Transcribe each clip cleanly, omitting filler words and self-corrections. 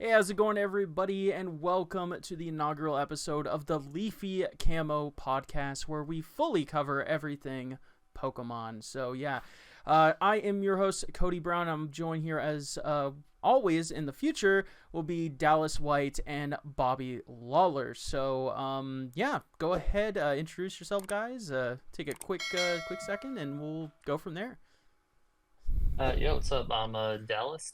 Hey, how's it going, everybody? And welcome to the inaugural episode of the Leafy Camo Podcast, where we fully cover everything Pokemon. I am your host, Cody Brown. I'm joined here as always in the future will be Dallas White and Bobby Lawler. Go ahead, introduce yourself, guys. Take a quick second, and we'll go from there. What's up? I'm Dallas.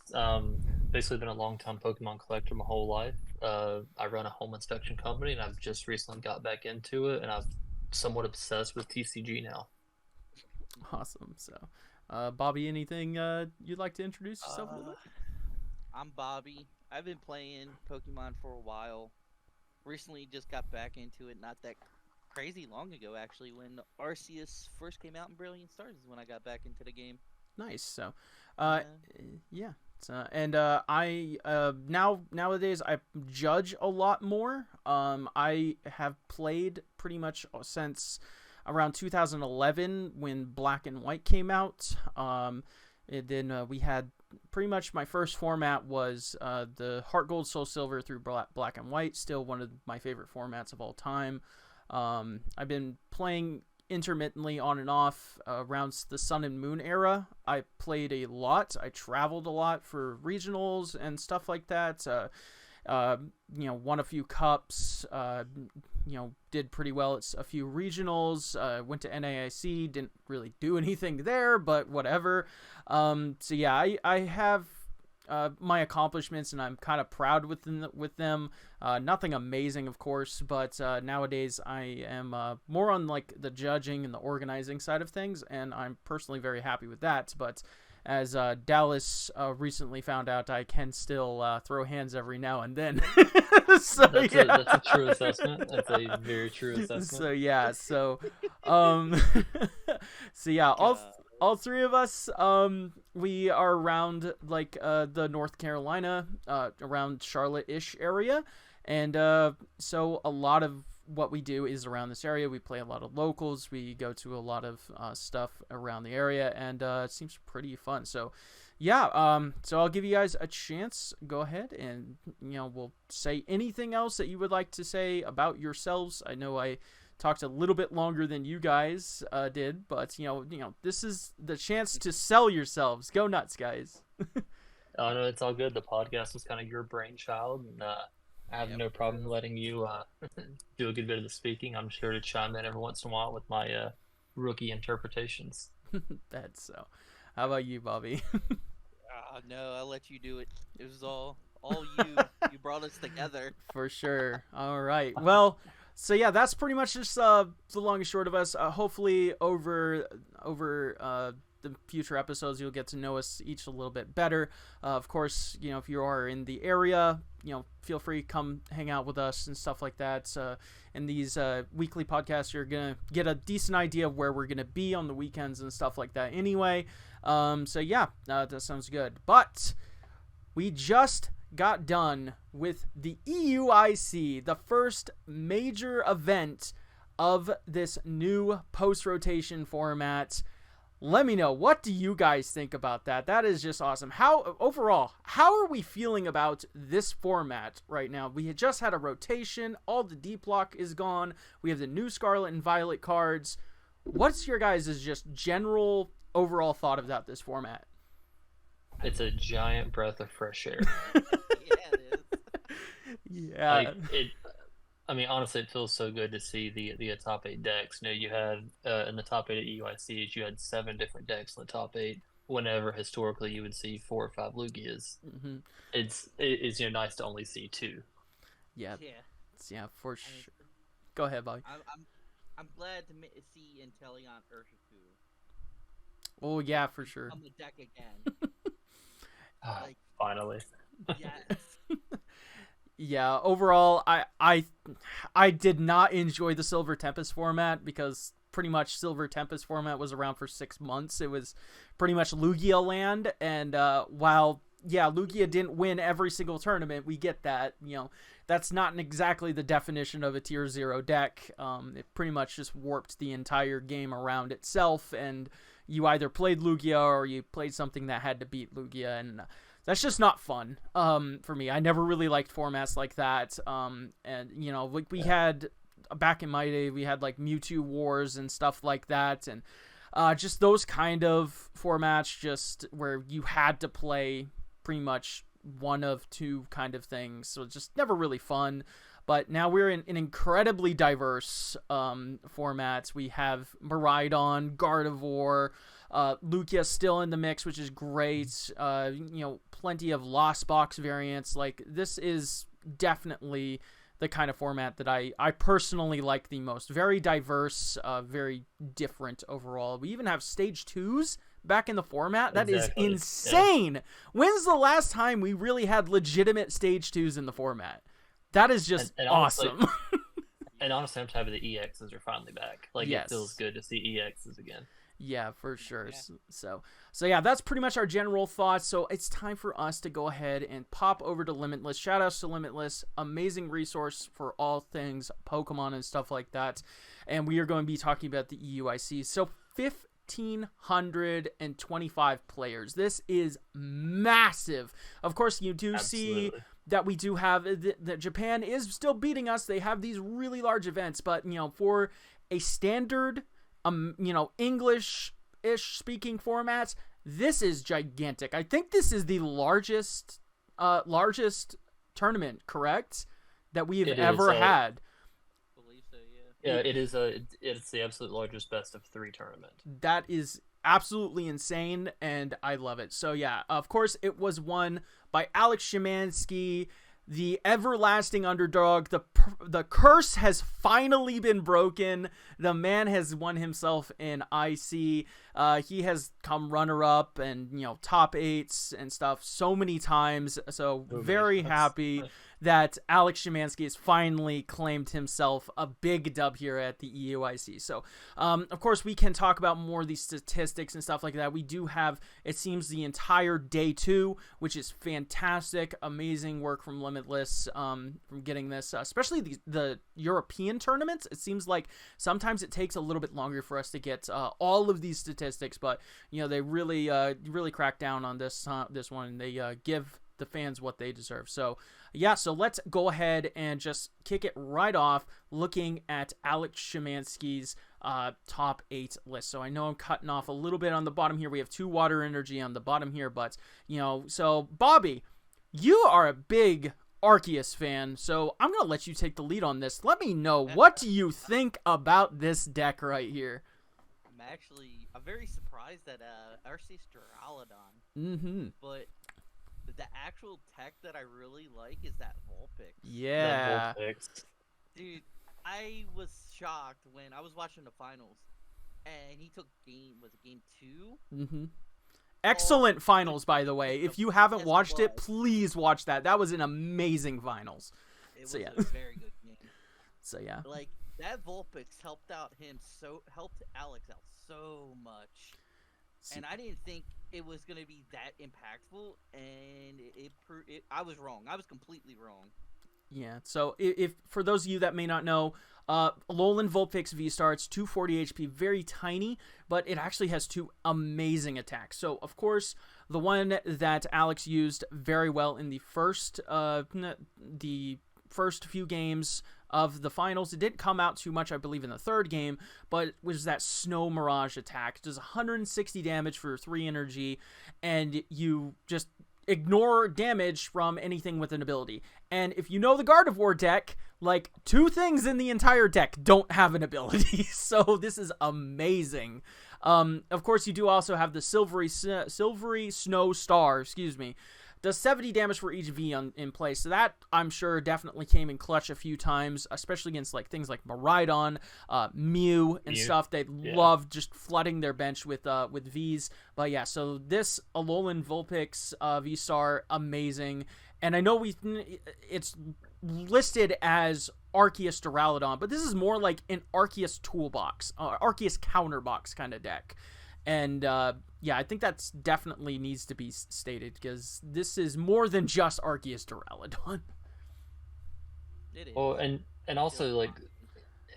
Basically been a long-time Pokemon collector my whole life. I run a home inspection company, and I've just recently got back into it, and I'm somewhat obsessed with TCG now. Awesome. Bobby, anything you'd like to introduce yourself a little bit? I'm Bobby. I've been playing Pokemon for a while. Recently just got back into it, not that crazy long ago, actually, when Arceus first came out in Brilliant Stars is when I got back into the game. Nice. Nowadays I judge a lot more. I have played pretty much since around 2011 when Black and White came out. We had pretty much my first format was the Heart Gold, Soul Silver through Black and White. Still one of my favorite formats of all time. I've been playing intermittently on and off around the Sun and Moon era. I played a lot. I traveled a lot for regionals and stuff like that. Won a few cups. Did pretty well at a few regionals. Went to NAIC. Didn't really do anything there, but whatever. I have my accomplishments, and I'm kind of proud with them. Nothing amazing, of course, but nowadays I am more on like the judging and the organizing side of things, and I'm personally very happy with that. But as Dallas recently found out, I can still throw hands every now and then. That's a true assessment. That's a very true assessment. All three of us, we are around like the North Carolina, around Charlotte-ish area, and so a lot of what we do is around this area. We play a lot of locals. We go to a lot of stuff around the area, and it seems pretty fun. So I'll give you guys a chance. Go ahead and we'll say anything else that you would like to say about yourselves. I know I talked a little bit longer than you guys did, but this is the chance to sell yourselves. Go nuts, guys. Oh no, it's all good. The podcast was kind of your brainchild, and I have no problem letting you do a good bit of the speaking. I'm sure to chime in every once in a while with my rookie interpretations. That's so. How about you, Bobby? No, I'll let you do it. It was all you. You brought us together. For sure. All right. Well, that's pretty much just the long and short of us. Hopefully over the future episodes, you'll get to know us each a little bit better. Of course, if you are in the area, feel free to come hang out with us and stuff like that. In these weekly podcasts, you're going to get a decent idea of where we're going to be on the weekends and stuff like that anyway. That sounds good. But we just got done with the EUIC, the first major event of this new post-rotation format. Let me know, what do you guys think about that? That is just awesome. How are we feeling about this format right now? We had just had a rotation. All the deep block is gone. We have the new Scarlet and Violet cards. What's your guys' just general overall thought about this format? It's a giant breath of fresh air. Yeah, it is. Yeah. Honestly, it feels so good to see the top 8 decks. You had in the top 8 at EUICs, you had 7 different decks in the top 8. Whenever historically you would see 4 or 5 Lugias. Mm-hmm. It's nice to only see 2. Yeah, for sure. Go ahead, Bobby. I'm glad to see Inteleon Urshifu. Oh yeah, for sure. On the deck again. Finally. Yes. Yeah, overall, I did not enjoy the Silver Tempest format because pretty much Silver Tempest format was around for 6 months. It was pretty much Lugia land, and while Lugia didn't win every single tournament, we get that. That's not exactly the definition of a tier 0 deck. It pretty much just warped the entire game around itself, and you either played Lugia or you played something that had to beat Lugia, and that's just not fun for me. I never really liked formats like that. And you know, like we had back in my day, we had like Mewtwo Wars and stuff like that, and just those kind of formats, just where you had to play pretty much one of two kind of things. So it's just never really fun. But now we're in an incredibly diverse formats. We have Miraidon, Gardevoir, Lugia still in the mix, which is great. You know, plenty of Lost Box variants. Like, this is definitely the kind of format that I personally like the most. Very diverse, very different overall. We even have Stage 2s back in the format. That Exactly. is insane. Yeah. When's the last time we really had legitimate Stage 2s in the format? That is just and awesome. Honestly, and honestly, I'm happy the EXs are finally back. Like, yes. It feels good to see EXs again. Yeah, for sure. Yeah. So yeah, that's pretty much our general thoughts. So it's time for us to go ahead and pop over to Limitless. Shout outs to Limitless, amazing resource for all things Pokemon and stuff like that. And we are going to be talking about the EUIC. So 1,525 players. This is massive. Of course, you do see that we do have that Japan is still beating us. They have these really large events, but you know, for a standard you know, English-ish speaking formats, this is gigantic. I think this is the largest tournament, correct, that we've ever had. I believe so, yeah. Yeah, it is it's the absolute largest best of 3 tournament. That is absolutely insane, and I love it. So yeah, of course, it was won by Alex Szymanski, the everlasting underdog. The curse has finally been broken. The man has won himself an IC. He has come runner-up and, you know, top 8s and stuff so many times. So very happy that Alex Szymanski has finally claimed himself a big dub here at the EUIC. So, of course, we can talk about more of these statistics and stuff like that. We do have, it seems, the entire day 2, which is fantastic. Amazing work from Limitless from getting this, especially the European tournaments. It seems like sometimes it takes a little bit longer for us to get all of these statistics, but, you know, they really crack down on this one. They give the fans what they deserve. So yeah, so let's go ahead and just kick it right off looking at Alex Szymanski's top 8 list. So I know I'm cutting off a little bit on the bottom here. We have 2 water energy on the bottom here, but you know, so Bobby, you are a big Arceus fan, so I'm gonna let you take the lead on this. Let me know, what do you think about this deck right here? I'm very surprised at Arceus Duraludon. Mm-hmm. But the actual tech that I really like is that Vulpix. Yeah. That Vulpix. Dude, I was shocked when I was watching the finals, and he took game 2? Mm-hmm. Excellent finals, by the way. If you haven't watched it, please watch that. That was an amazing finals. It was a very good game. So yeah. Like, that Vulpix helped Alex out so much. And I didn't think it was going to be that impactful, and I was wrong. I was completely wrong. Yeah, so if for those of you that may not know, Alolan Vulpix V-Star, it's 240 HP, very tiny, but it actually has 2 amazing attacks. So, of course, the one that Alex used very well in the first few games of the finals, it didn't come out too much, I believe, in the 3rd game, but it was that Snow Mirage attack. It does 160 damage for 3 energy, and you just ignore damage from anything with an ability. And if you know the Gardevoir deck, like, 2 things in the entire deck don't have an ability, so this is amazing. Of course, you do also have the Silvery Snow Star, does 70 damage for each V in play, so that, I'm sure, definitely came in clutch a few times, especially against like things like Miraidon, Mew, and stuff. They love just flooding their bench with Vs. But yeah, so this Alolan Vulpix V-Star, amazing. And I know it's listed as Arceus Duraludon, but this is more like an Arceus toolbox, Arceus counterbox kind of deck. And yeah, I think that's definitely needs to be stated, because this is more than just Arceus Duraludon. It is. Well, and also, like,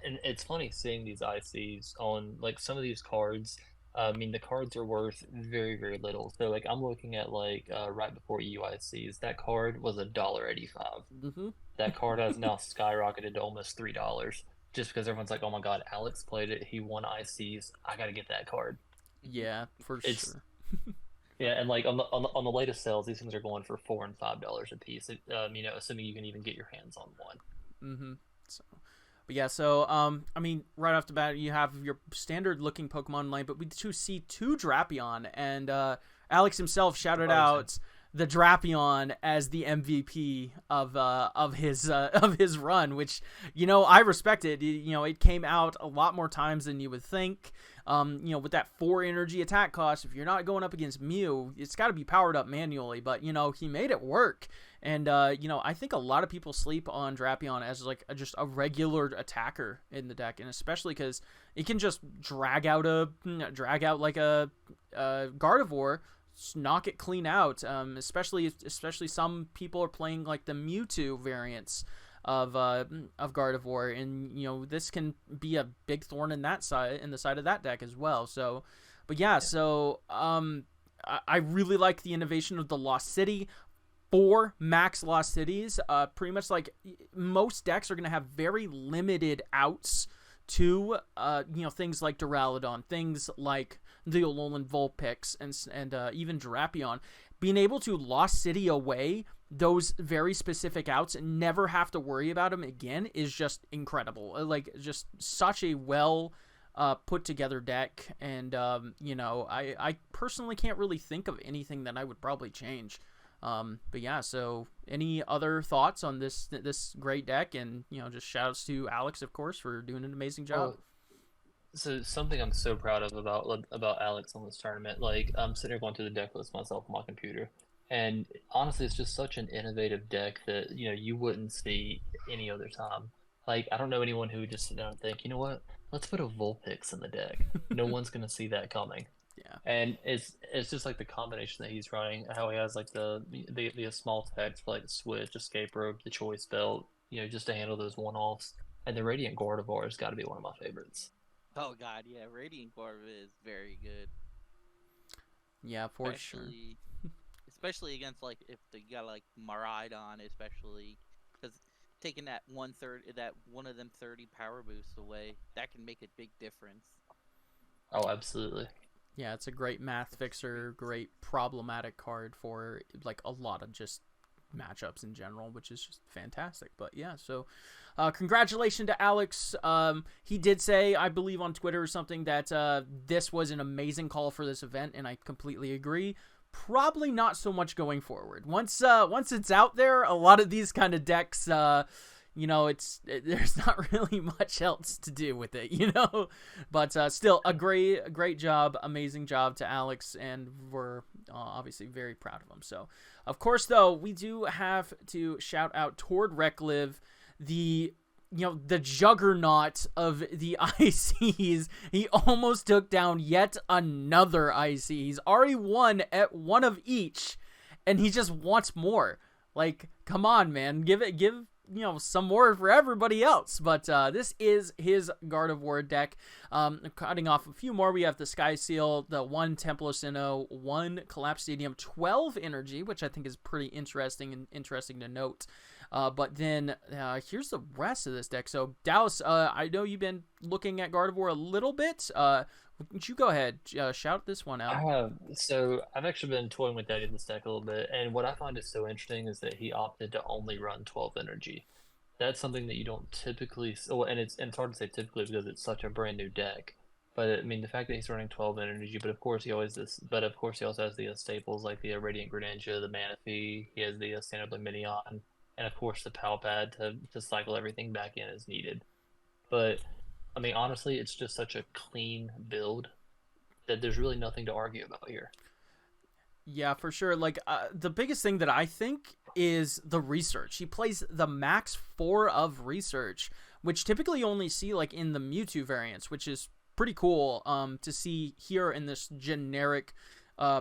and it's funny seeing these ICs on, like, some of these cards. I mean, the cards are worth very, very little. So, like, I'm looking at, like, right before EUICs, that card was $1.85. Mm-hmm. That card has now skyrocketed to almost $3 just because everyone's like, oh my God, Alex played it. He won ICs. I got to get that card. Yeah, for It's, sure. yeah, and like on the latest sales, these things are going for $4 and $5 a piece. Assuming you can even get your hands on one. Mm-hmm. So, but yeah, so I mean, right off the bat, you have your standard looking Pokemon line, but we do see two Drapion, and Alex himself shouted out the Drapion as the MVP of his run, which I respected. It came out a lot more times than you would think. With that 4 energy attack cost, if you're not going up against Mew, it's got to be powered up manually. But he made it work. And I think a lot of people sleep on Drapion as like just a regular attacker in the deck, and especially because it can just drag out like a Gardevoir, knock it clean out. Especially some people are playing like the Mewtwo variants of Gardevoir, and this can be a big thorn in the side of that deck as well. So, but yeah. So I really like the innovation of the Lost City. 4 max Lost Cities. Pretty much like most decks are going to have very limited outs to things like Duraludon, things like the Alolan Vulpix, and even Drapion. Being able to Lost City away those very specific outs and never have to worry about them again is just incredible. Like, just such a well put together deck, and I personally can't really think of anything that I would probably change. But yeah, so any other thoughts on this great deck? And just shouts to Alex, of course, for doing an amazing job. So something I'm so proud of about Alex on this tournament, like I'm sitting here going through the deck list myself on my computer, and honestly, it's just such an innovative deck that you wouldn't see any other time. Like, I don't know anyone who would just sit down and think, you know what, let's put a Vulpix in the deck. No one's gonna see that coming. Yeah. And it's just like the combination that he's running, how he has like the small text for like the Switch, Escape Rope, the Choice Belt, just to handle those one-offs. And the Radiant Gardevoir has got to be one of my favorites. Oh God, yeah, Radiant Gardevoir is very good. Yeah, for sure. Especially against like if you got like Miraidon, especially because taking that one of them 30 power boosts away, that can make a big difference. Oh, absolutely. Yeah, it's a great math fixer, great problematic card for like a lot of just matchups in general, which is just fantastic. But yeah, so congratulations to Alex. He did say, I believe on Twitter or something, that this was an amazing call for this event, and I completely agree. Probably not so much going forward. Once it's out there, a lot of these kind of decks, there's not really much else to do with it, but still a great job, amazing job to Alex, and we're obviously very proud of him. So, of course, though, we do have to shout out Tord Rekliv, the juggernaut of the ICs. He almost took down yet another IC. He's already won at one of each, and he just wants more. Like, come on, man, give some more for everybody else. But this is his Gardevoir deck. Cutting off a few more, we have the Sky Seal, the 1 Templo Sinnoh, 1 Collapse Stadium, 12 energy, which I think is pretty interesting to note. But then here's the rest of this deck. So Dallas, I know you've been looking at Gardevoir a little bit. Would you go ahead, shout this one out? I have. So I've actually been toying with that in this deck a little bit, and what I find is so interesting is that he opted to only run 12 energy. That's something that you don't typically. And it's hard to say typically because it's such a brand new deck. But I mean, the fact that he's running 12 energy, but of course he also has the staples like the Radiant Greninja, the Manaphy. He has the standard Lumineon, and of course the Palpad to cycle everything back in as needed. But I mean, honestly, it's just such a clean build that there's really nothing to argue about here. Yeah, for sure. Like, the biggest thing that I think is the research. He plays the max 4 of research, which typically you only see like in the Mewtwo variants, which is pretty cool to see here in this generic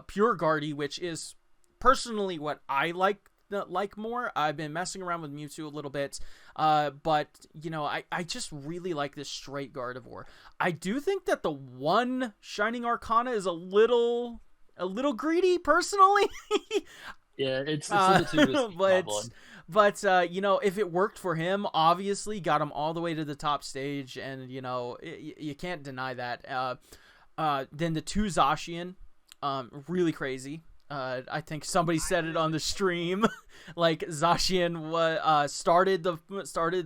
Pure Guardy, which is personally what I like like more. I've been messing around with Mewtwo a little bit, but you know, I just really like this straight Gardevoir. I do think that the one Shining Arcana is a little greedy, personally. Yeah, it's a little too risky. But you know, if it worked for him, obviously got him all the way to the top stage, and you know, you can't deny that. Then the 2 Zacian, really crazy. I think somebody said it on the stream. Like Zacian started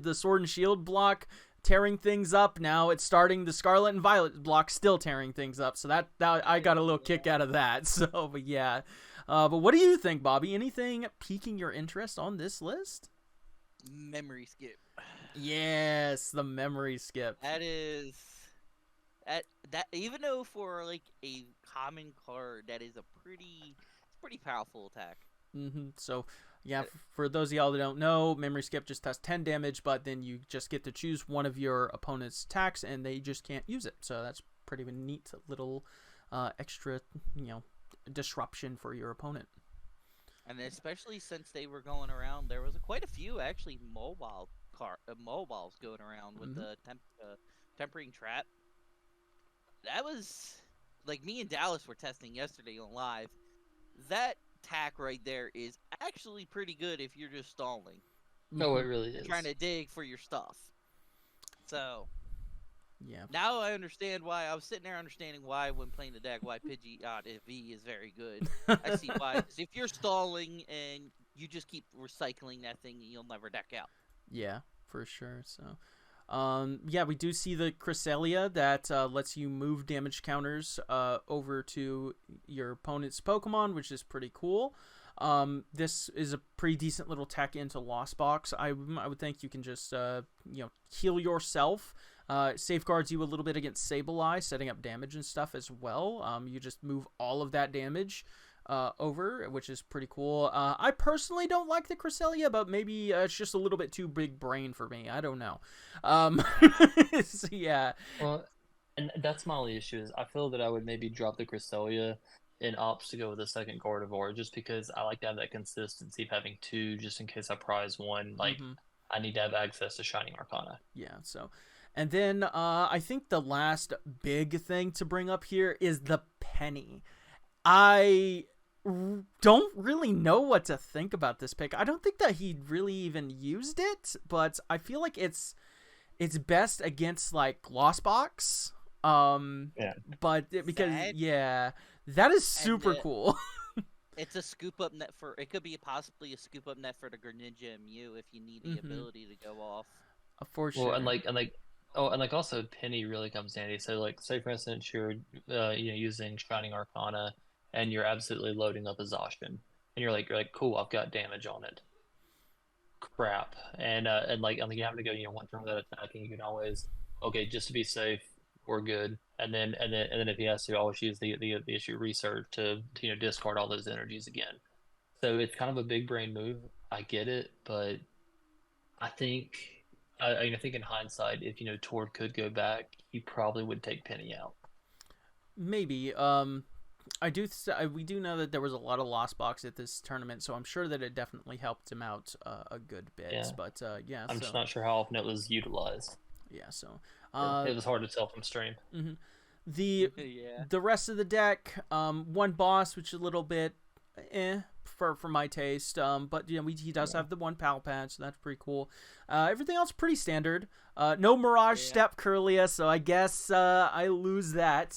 the Sword and Shield block, tearing things up. Now it's starting the Scarlet and Violet block, still tearing things up. So that I got a little kick out of that. So, but yeah. But what do you think, Bobby? Anything piquing your interest on this list? Memory skip. Yes, the memory skip. That is that even though for like a common card, that is a pretty powerful attack. So yeah, for those of y'all that don't know, memory skip just does 10 damage, but then you just get to choose one of your opponent's attacks, and they just can't use it. So that's pretty neat little extra, you know, disruption for your opponent. And especially since they were going around, there was quite a few actually mobiles going around with the tempering trap. That was like me and Dallas were testing yesterday on live. That attack right there is actually pretty good if you're just stalling. No, it really is. Trying to dig for your stuff. So yeah. Now I understand why. I was sitting there understanding why when playing the deck, why Pidgey V is very good. I see why. 'Cause if you're stalling and you just keep recycling that thing, you'll never deck out. Yeah, for sure. So, yeah, we do see the Cresselia that lets you move damage counters over to your opponent's Pokemon, which is pretty cool. This is a pretty decent little tech into Lost Box. I would think you can just you know, heal yourself. Safeguards you a little bit against Sableye, setting up damage and stuff as well. You just move all of that damage over, which is pretty cool. I personally don't like the Cresselia, but maybe it's just a little bit too big brain for me. I don't know. So, yeah. Well, and that's my only issue is I feel that I would maybe drop the Cresselia and opts to go with a second Gardevoir, just because I like to have that consistency of having 2, just in case I prize one. Like, I need to have access to Shining Arcana. Yeah, so... And then I think the last big thing to bring up here is the penny. I don't really know what to think about this pick. I don't think that he really even used it, but I feel like it's best against like Lost Box. Yeah. But because that is super cool. It's a scoop up net for. It could be possibly a scoop up net for the Greninja and Mew if you need the ability to go off. For sure. Well, and also Penny really comes handy. So like, say for instance you're using Shining Arcana and you're absolutely loading up a Zacian, and you're like cool, I've got damage on it. Crap. And you have to go one turn without attacking. You can always just to be safe, we're good. And then if he has to, always use the issue research to discard all those energies again. So it's kind of a big brain move. I get it, but I think in hindsight, if Tord could go back, he probably would take Penny out. Maybe. We do know that there was a lot of Lost Box at this tournament, so I'm sure that it definitely helped him out a good bit. Yeah. But I'm just not sure how often it was utilized. Yeah, so it was hard to tell from stream. Mm-hmm. The rest of the deck, one boss, which is a little bit for my taste, but he does have the one Pal Pad, so that's pretty cool. Everything else pretty standard. No Mirage Step Curlia, so I guess I lose that.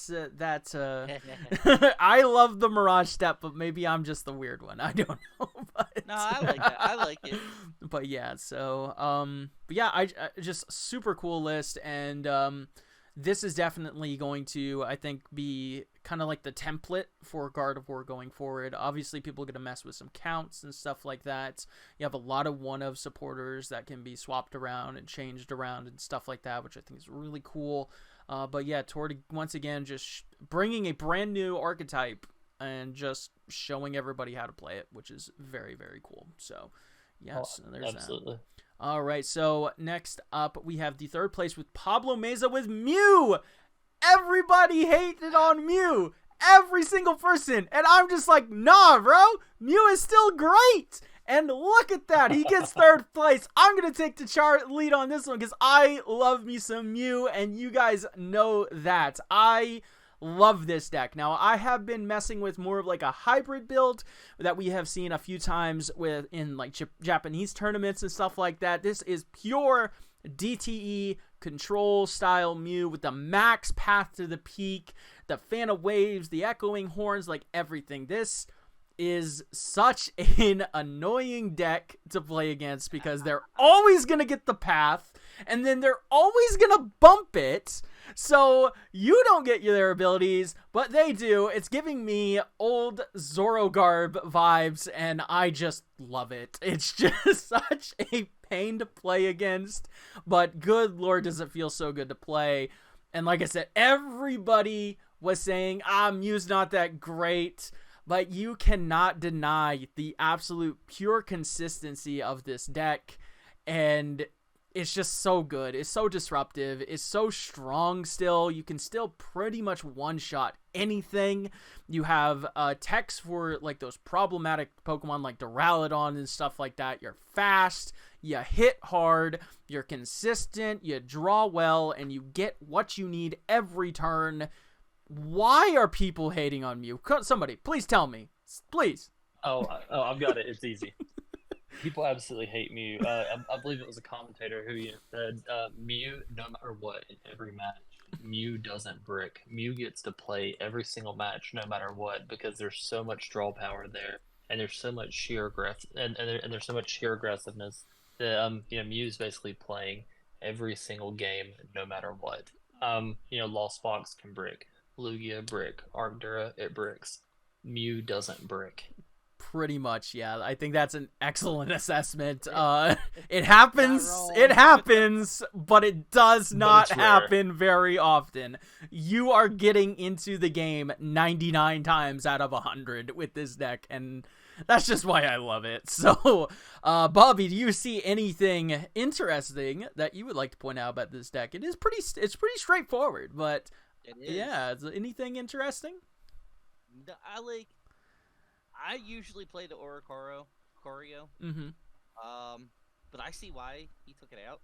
I love the Mirage Step, but maybe I'm just the weird one. I don't know. But, no, I like that. I like it. But yeah, so I just super cool list, and this is definitely going to, I think, be kind of like the template for Gardevoir going forward. Obviously, people are going to mess with some counts and stuff like that. You have a lot of one-of supporters that can be swapped around and changed around and stuff like that, which I think is really cool. But yeah, Tord, once again, just bringing a brand new archetype and just showing everybody how to play it, which is very, very cool. So, yes, there's absolutely. That. All right, so next up, we have the third place with Pablo Meza with Mew. Everybody hated on Mew. Every single person. And I'm just like, nah, bro. Mew is still great. And look at that. He gets third place. I'm going to take the lead on this one because I love me some Mew, and you guys know that. I love this deck. Now, I have been messing with more of like a hybrid build that we have seen a few times in like Japanese tournaments and stuff like that. This is pure DTE control style Mew with the max path to the peak, the fan of waves, the echoing horns, like everything. This is such an annoying deck to play against because they're always going to get the path and then they're always going to bump it. So you don't get their abilities, but they do. It's giving me old Zorogarb vibes, and I just love it. It's just such a pain to play against, but good lord does it feel so good to play. And like I said, everybody was saying, Mew's not that great, but you cannot deny the absolute pure consistency of this deck, and it's just so good. It's so disruptive. It's so strong still. You can still pretty much one-shot anything. You have techs for like those problematic Pokemon like Duraludon and stuff like that. You're fast, you hit hard, you're consistent, you draw well, and you get what you need every turn. Why are people hating on Mew? Somebody, please tell me. Please. Oh, I've got it. It's easy. People absolutely hate Mew. I believe it was a commentator who said Mew, no matter what, in every match, Mew doesn't brick. Mew gets to play every single match, no matter what, because there's so much draw power there, and there's so much sheer and there's so much sheer aggressiveness that Mew's basically playing every single game, no matter what. Lost Box can brick, Lugia brick, Arctura it bricks. Mew doesn't brick. Pretty much, yeah. I think that's an excellent assessment. It happens, but it does not happen very often. You are getting into the game 99 times out of 100 with this deck, and that's just why I love it. So, Bobby, do you see anything interesting that you would like to point out about this deck? It's pretty straightforward, but yeah, is anything interesting? I usually play the Choreo. Mm-hmm. But I see why he took it out.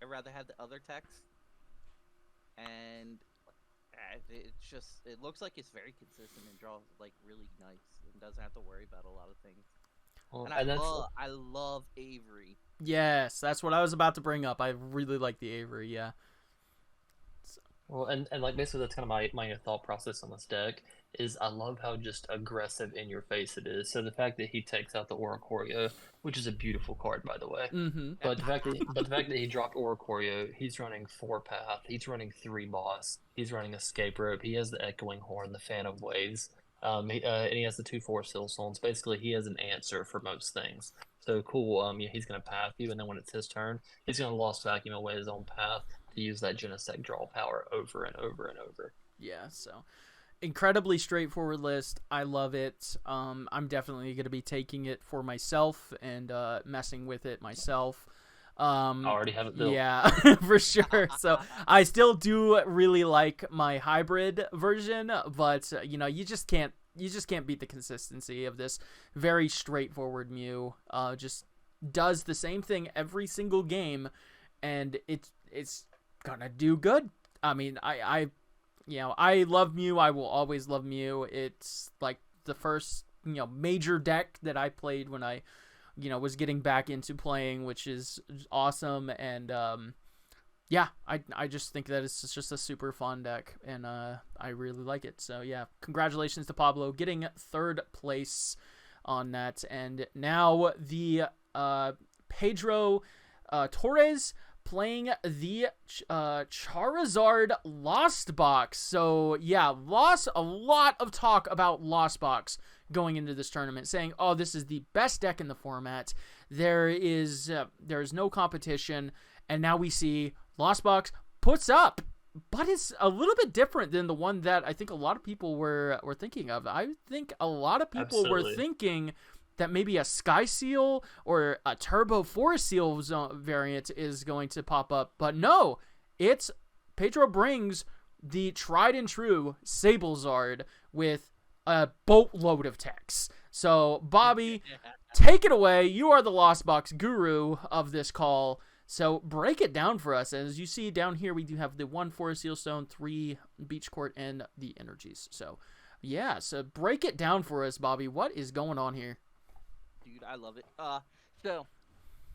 I'd rather have the other text. And it looks like it's very consistent and draws like really nice and doesn't have to worry about a lot of things. Well, and I love Avery. Yes, that's what I was about to bring up. I really like the Avery, yeah. Well, and like basically that's kind of my thought process on this deck is I love how just aggressive in your face it is. So the fact that he takes out the Oricorio, which is a beautiful card by the way, but the fact that he dropped Oricorio, he's running 4 path, he's running 3 boss, he's running escape rope, he has the echoing horn, the fan of waves, and he has the 2 Force Hill Stones. Basically, he has an answer for most things. So cool. He's gonna path you, and then when it's his turn, he's gonna Lost Vacuum away his own path to use that Genesect draw power over and over and over. Yeah, so incredibly straightforward list. I love it. I'm definitely going to be taking it for myself and messing with it myself. I already have it built. Yeah, for sure. So I still do really like my hybrid version, but you just can't beat the consistency of this very straightforward Mew. Just does the same thing every single game, and it's gonna do good. I mean, I love Mew. I will always love Mew. It's like the first major deck that I played when I was getting back into playing, which is awesome. And I just think that it's just a super fun deck, and I really like it. So yeah, congratulations to Pablo getting 3rd place on that. And now the Pedro Torres playing the Charizard Lost Box. So yeah, a lot of talk about Lost Box going into this tournament, saying, oh, this is the best deck in the format. There is no competition, and now we see Lost Box puts up, but it's a little bit different than the one that I think a lot of people were thinking of. I think a lot of people were thinking that maybe a Sky Seal or a Turbo Forest Seal variant is going to pop up. But no, it's Pedro brings the tried and true Sablezard with a boatload of techs. So, Bobby, take it away. You are the Lost Box guru of this call. So break it down for us. As you see down here, we do have the 1 Forest Seal Stone, 3 Beach Court, and the energies. So, yeah. So break it down for us, Bobby. What is going on here? Dude, I love it. So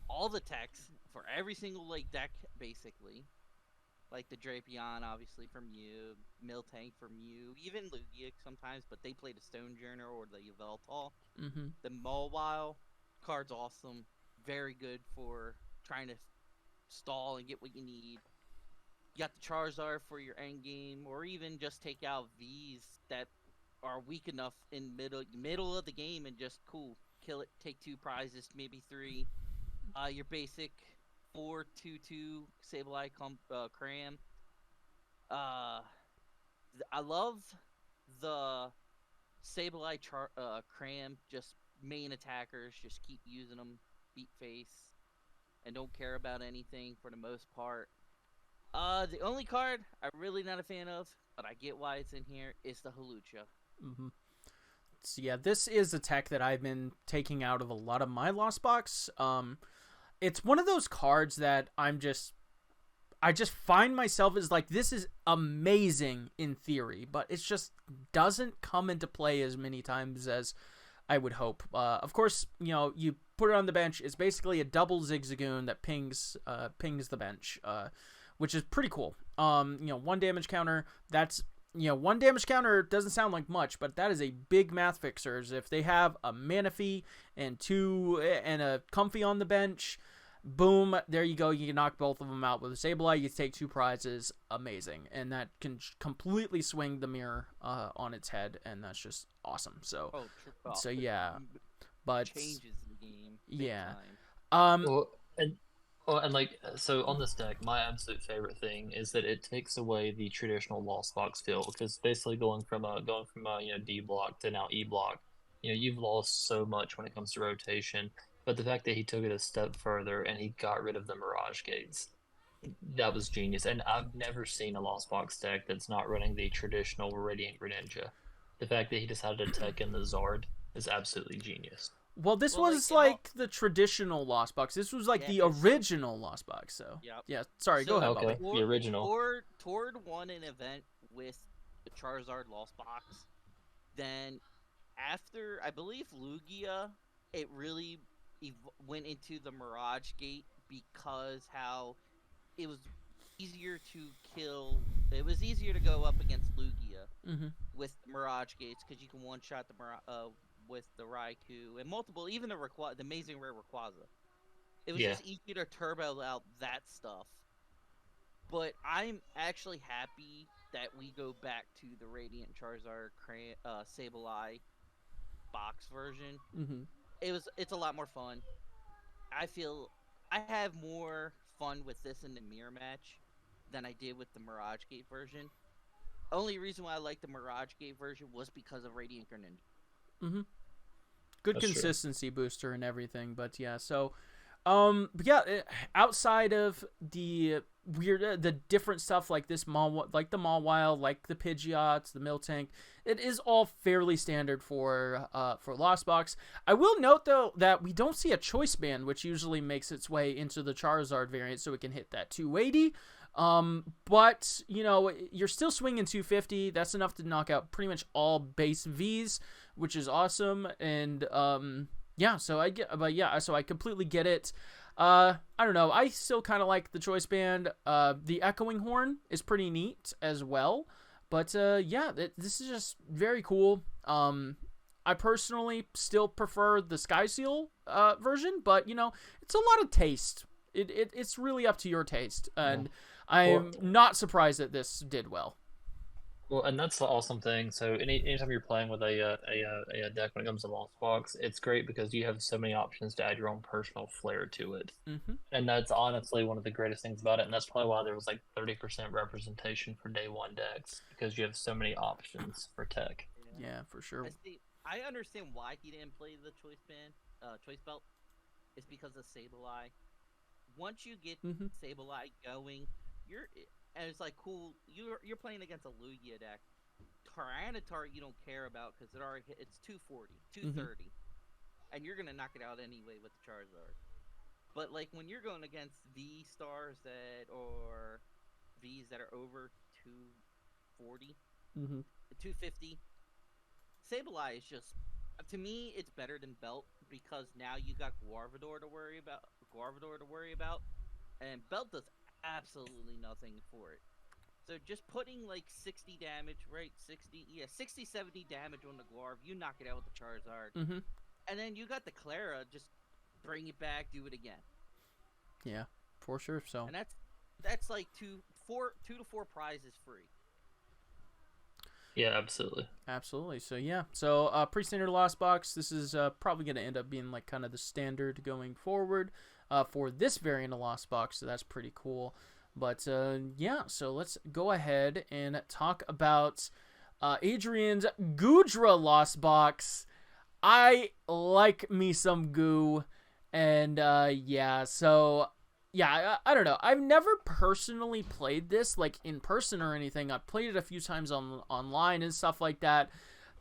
all the techs for every single deck, basically, like the Drapion, obviously from you, Miltank from you, even Lugia sometimes, but they play the Stonejourner or the Yveltal. Mm-hmm. The Mawile card's awesome, very good for trying to stall and get what you need. You got the Charizard for your end game, or even just take out Vs that are weak enough in middle of the game and just kill it, take 2 prizes, maybe 3. Your basic 4/2/2 Sableye Cram. I love the Sableye Cram, just main attackers, just keep using them, beat face, and don't care about anything for the most part. The only card I'm really not a fan of, but I get why it's in here, is the Hawlucha. Mm-hmm. So yeah, this is a tech that I've been taking out of a lot of my Lost Box. It's one of those cards that I just find myself as like, this is amazing in theory, but it just doesn't come into play as many times as I would hope. Of course, you put it on the bench. It's basically a double Zigzagoon that pings the bench, which is pretty cool. 1 damage counter. That's 1 damage counter doesn't sound like much, but that is a big math fixers. If they have a Manaphy and a Comfy on the bench, boom, there you go. You can knock both of them out with a Sableye. You take 2 prizes. Amazing. And that can completely swing the mirror on its head, and that's just awesome. So, yeah. But changes the game. Yeah. Time. So on this deck, my absolute favorite thing is that it takes away the traditional Lost Box feel, because basically going from D block to now E block, you've lost so much when it comes to rotation. But the fact that he took it a step further and he got rid of the Mirage Gates, that was genius. And I've never seen a Lost Box deck that's not running the traditional Radiant Greninja. The fact that he decided to tech in the Zard is absolutely genius. Well, this was the traditional Lost Box. This was the original Lost Box. So yeah, sorry, go ahead, okay. Bobby. The original. Tord won an event with the Charizard Lost Box. Then after, I believe, Lugia, it really went into the Mirage Gate, because how it was easier to kill. It was easier to go up against Lugia with Mirage Gates, because you can one-shot the with the Raikou and multiple, even the Amazing Rare Rayquaza. It was just easier to turbo out that stuff. But I'm actually happy that we go back to the Radiant Charizard Sableye box version. Mm-hmm. It's a lot more fun. I feel I have more fun with this in the mirror match than I did with the Mirage Gate version. Only reason why I like the Mirage Gate version was because of Radiant Greninja. Mm-hmm. Good That's consistency booster and everything, but yeah. So, outside of the weird, the different stuff like this like the Mawile, like the Pidgeots, the Miltank, it is all fairly standard for Lost Box. I will note though that we don't see a choice band, which usually makes its way into the Charizard variant, so it can hit that 280. But you're still swinging 250. That's enough to knock out pretty much all base Vs, which is awesome. And so I completely get it. I don't know. I still kind of like the choice band. The Echoing Horn is pretty neat as well. But this is just very cool. I personally still prefer the Sky Seal version, but it's a lot of taste. It's really up to your taste, and I'm not surprised that this did well. Well, and that's the awesome thing. So anytime you're playing with a deck when it comes to Lost Box, it's great because you have so many options to add your own personal flair to it. Mm-hmm. And that's honestly one of the greatest things about it. And that's probably why there was 30% representation for day one decks, because you have so many options for tech. Yeah, for sure. I understand why he didn't play the choice belt. It's because of Sableye. Once you get Sableye going, and it's cool. You're playing against a Lugia deck. Tyranitar you don't care about because it's 240, 230. and you're gonna knock it out anyway with the Charizard. But like when you're going against V stars or Vs that are over 240, 250, Sableye is just, to me, it's better than Belt because now you got Guarvador to worry about, and Belt does absolutely nothing for it. So just putting like 60 damage, right? 60, 70 damage on the Guarv, you knock it out with the Charizard. And then you got the Clara, just bring it back, do it again. Yeah, for sure. So. And that's like 2 to 4 prizes free. Yeah, absolutely. Absolutely. So yeah. So pre-standard Lost Box. This is probably going to end up being like kind of the standard going forward for this variant of Lost Box. So that's pretty cool. But yeah. So let's go ahead and talk about Adrian's Goodra Lost Box. I like me some Goo, and yeah. So. Yeah, I don't know. I've never personally played this, like, in person or anything. I've played it a few times online and stuff like that.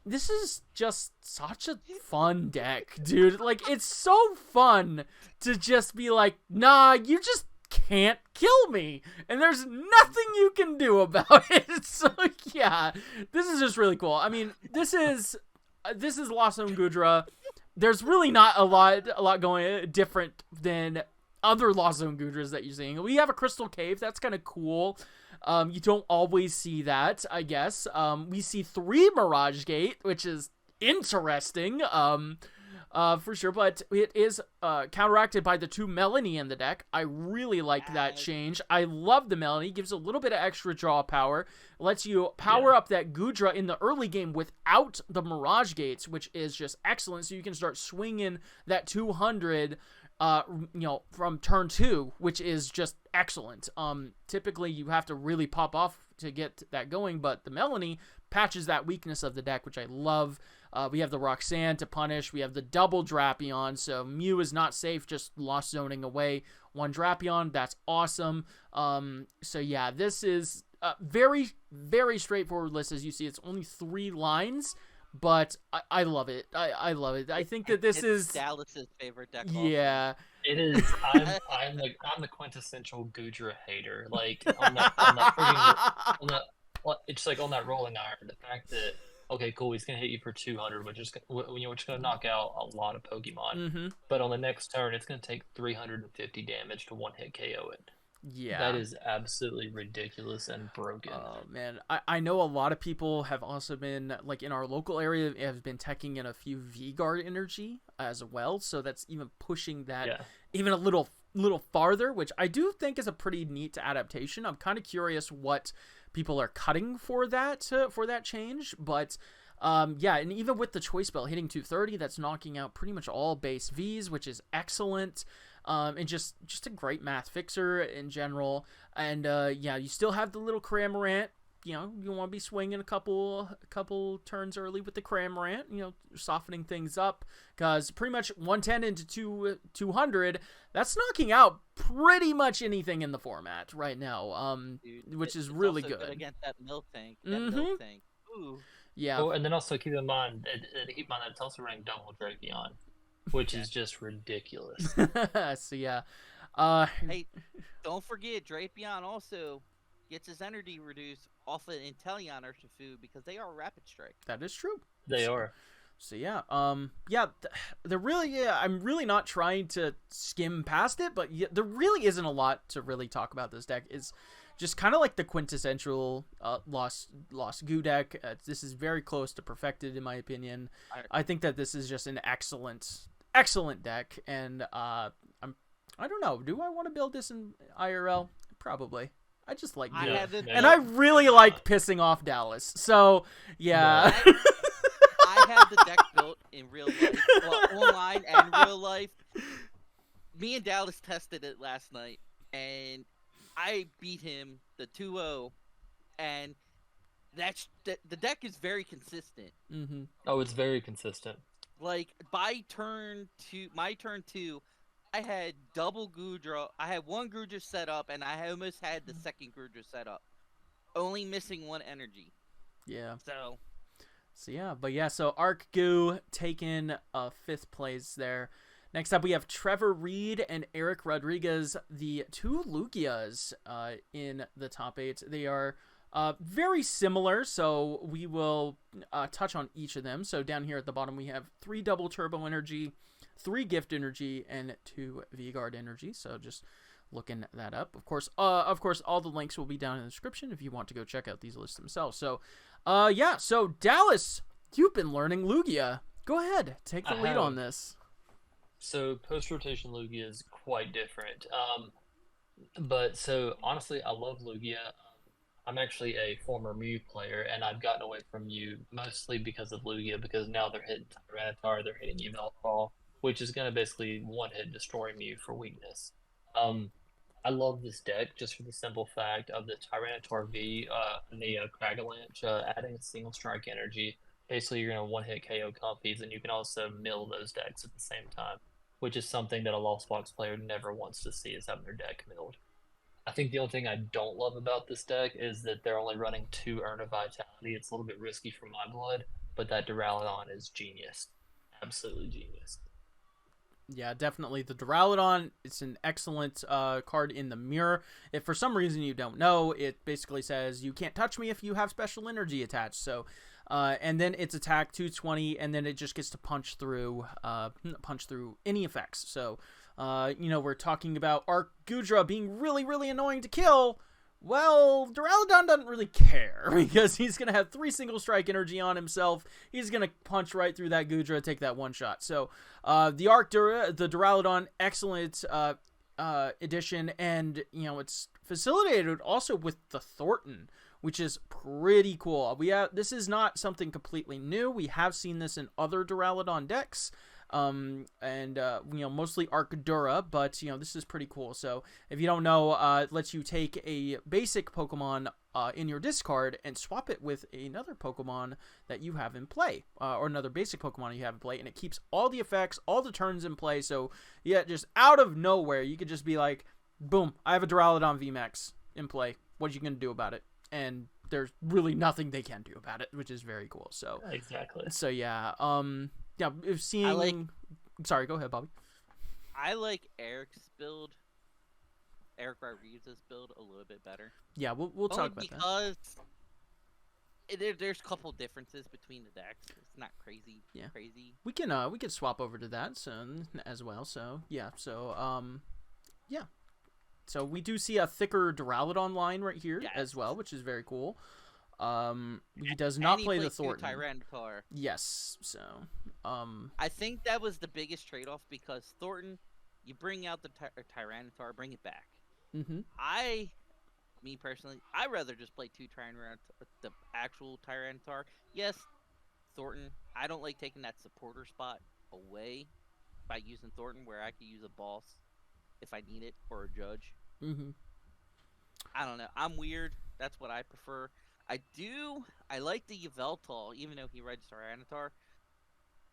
This is just such a fun deck, dude. Like, it's so fun to just be like, nah, you just can't kill me. And there's nothing you can do about it. So, yeah, this is just really cool. I mean, this is Lost Zone Goodra. There's really not a lot going different than other Lost Zone Goodras that you're seeing. We have a Crystal Cave. That's kind of cool. You don't always see that, I guess. We see 3 Mirage Gate, which is interesting, for sure. But it is counteracted by the 2 Melanie in the deck. I really like that change. I love the Melanie. Gives a little bit of extra draw power. Lets you power up that Goodra in the early game without the Mirage Gates, which is just excellent. So you can start swinging that 200 from turn 2, which is just excellent. Typically you have to really pop off to get that going, but the Melanie patches that weakness of the deck, which I love. We have the Roxanne to punish. We have the double Drapion, so Mew is not safe, just lost zoning away 1 Drapion. That's awesome. So yeah, this is a very, very straightforward list. As you see, it's only 3 lines. But I love it. I love it. I think that this is Dallas's favorite deck. Yeah, it is. I'm the quintessential Goodra hater. Like on that it's like on that rolling iron. The fact that okay, cool, he's gonna hit you for 200, which is gonna knock out a lot of Pokemon. But on the next turn, it's gonna take 350 damage to 1-hit KO it. Yeah. That is absolutely ridiculous and broken. Oh, man. I know a lot of people have also been, like, in our local area, have been teching in a few V-Guard energy as well. So that's even pushing that even a little farther, which I do think is a pretty neat adaptation. I'm kind of curious what people are cutting for that change. But, yeah, and even with the Choice Belt hitting 230, that's knocking out pretty much all base Vs, which is excellent. And just a great math fixer in general. And yeah, you still have the little Cramorant. You know, you want to be swinging a couple turns early with the Cramorant, you know, softening things up, because pretty much 110 into 200, that's knocking out pretty much anything in the format right now, which is really good. Against that Milk Tank. Milk Tank. Ooh. Yeah. Oh, and then also keep in mind that it's also running double Drapion, which is just ridiculous. So yeah. Hey, don't forget Drapion also gets his energy reduced off of Inteleon Urshifu because they are Rapid Strike. That is true. They are. So yeah, they're really, I'm really not trying to skim past it, but there really isn't a lot to really talk about this deck. It's just kind of like the quintessential Lost Goo deck. This is very close to perfected in my opinion. I think that this is just an excellent deck, and I don't know, do I want to build this in IRL? Probably. I just like doing it. And I really like pissing off Dallas. So, yeah. I have the deck built in real life, online and real life. Me and Dallas tested it last night, and I beat him the 2-0, and the deck is very consistent. Mm-hmm. Oh, it's very consistent. Like, by my turn 2, I had double Goodra. I had 1 Goodra set up, and I almost had the second Goodra set up. Only missing 1 energy. Yeah. So Arc Goo taking 5th place there. Next up, we have Trevor Reed and Eric Rodriguez, the 2 Lugias in the top 8. They are very similar, so we will touch on each of them. So down here at the bottom, we have 3 double turbo energy, 3 gift energy, and 2 V-Guard energy. So just looking that up. Of course, all the links will be down in the description if you want to go check out these lists themselves. So, so Dallas, you've been learning Lugia. Go ahead, take the lead on this. So post-rotation Lugia is quite different. But so honestly, I love Lugia. I'm actually a former Mew player, and I've gotten away from Mew mostly because of Lugia, because now they're hitting Tyranitar, they're hitting Yveltal, which is going to basically one-hit destroy Mew for weakness. I love this deck just for the simple fact of the Tyranitar V and the Cragalanche adding a single strike energy. Basically, you're going to one-hit KO Compies, and you can also mill those decks at the same time, which is something that a Lost Box player never wants to see, is having their deck milled. I think the only thing I don't love about this deck is that they're only running 2 Urn of Vitality. It's a little bit risky for my blood, but that Duraludon is genius. Absolutely genius. Yeah, definitely. The Duraludon, it's an excellent card in the mirror. If for some reason you don't know, it basically says you can't touch me if you have special energy attached. So, and then its attack 220, and then it just gets to punch through any effects. So, we're talking about Arc Gudra being really, really annoying to kill. Well, Duraludon doesn't really care because he's going to have 3 single strike energy on himself. He's going to punch right through that Gudra, take that one shot. So, the Duraludon, excellent addition, and, it's facilitated also with the Thornton, which is pretty cool. This is not something completely new. We have seen this in other Duraludon decks. Mostly Arcadura, but, this is pretty cool. So, if you don't know, it lets you take a basic Pokemon in your discard and swap it with another Pokemon that you have in play, or another basic Pokemon you have in play, and it keeps all the effects, all the turns in play. So, yeah, just out of nowhere, you could just be like, boom, I have a Duraludon VMAX in play. What are you going to do about it? And there's really nothing they can do about it, which is very cool. So, exactly. So, yeah, Sorry, go ahead, Bobby. I like Eric Rodriguez's build a little bit better. Yeah, we'll talk about that. Because there's a couple differences between the decks. It's not crazy. Yeah. Crazy. We can swap over to that soon as well. So yeah. So we do see a thicker Duraludon line right here as well, which is very cool. He does not play the Thornton. Tyranitar. Yes, so I think that was the biggest trade-off, because Thornton, you bring out the Tyranitar, bring it back. Mm-hmm. Me personally, I'd rather just play 2 Tyranitar, the actual Tyranitar. Yes, Thornton, I don't like taking that supporter spot away by using Thornton, where I could use a boss if I need it, or a judge. Mm-hmm. I don't know. I'm weird. That's what I prefer. I like the Yveltal, even though he rides Tyranitar,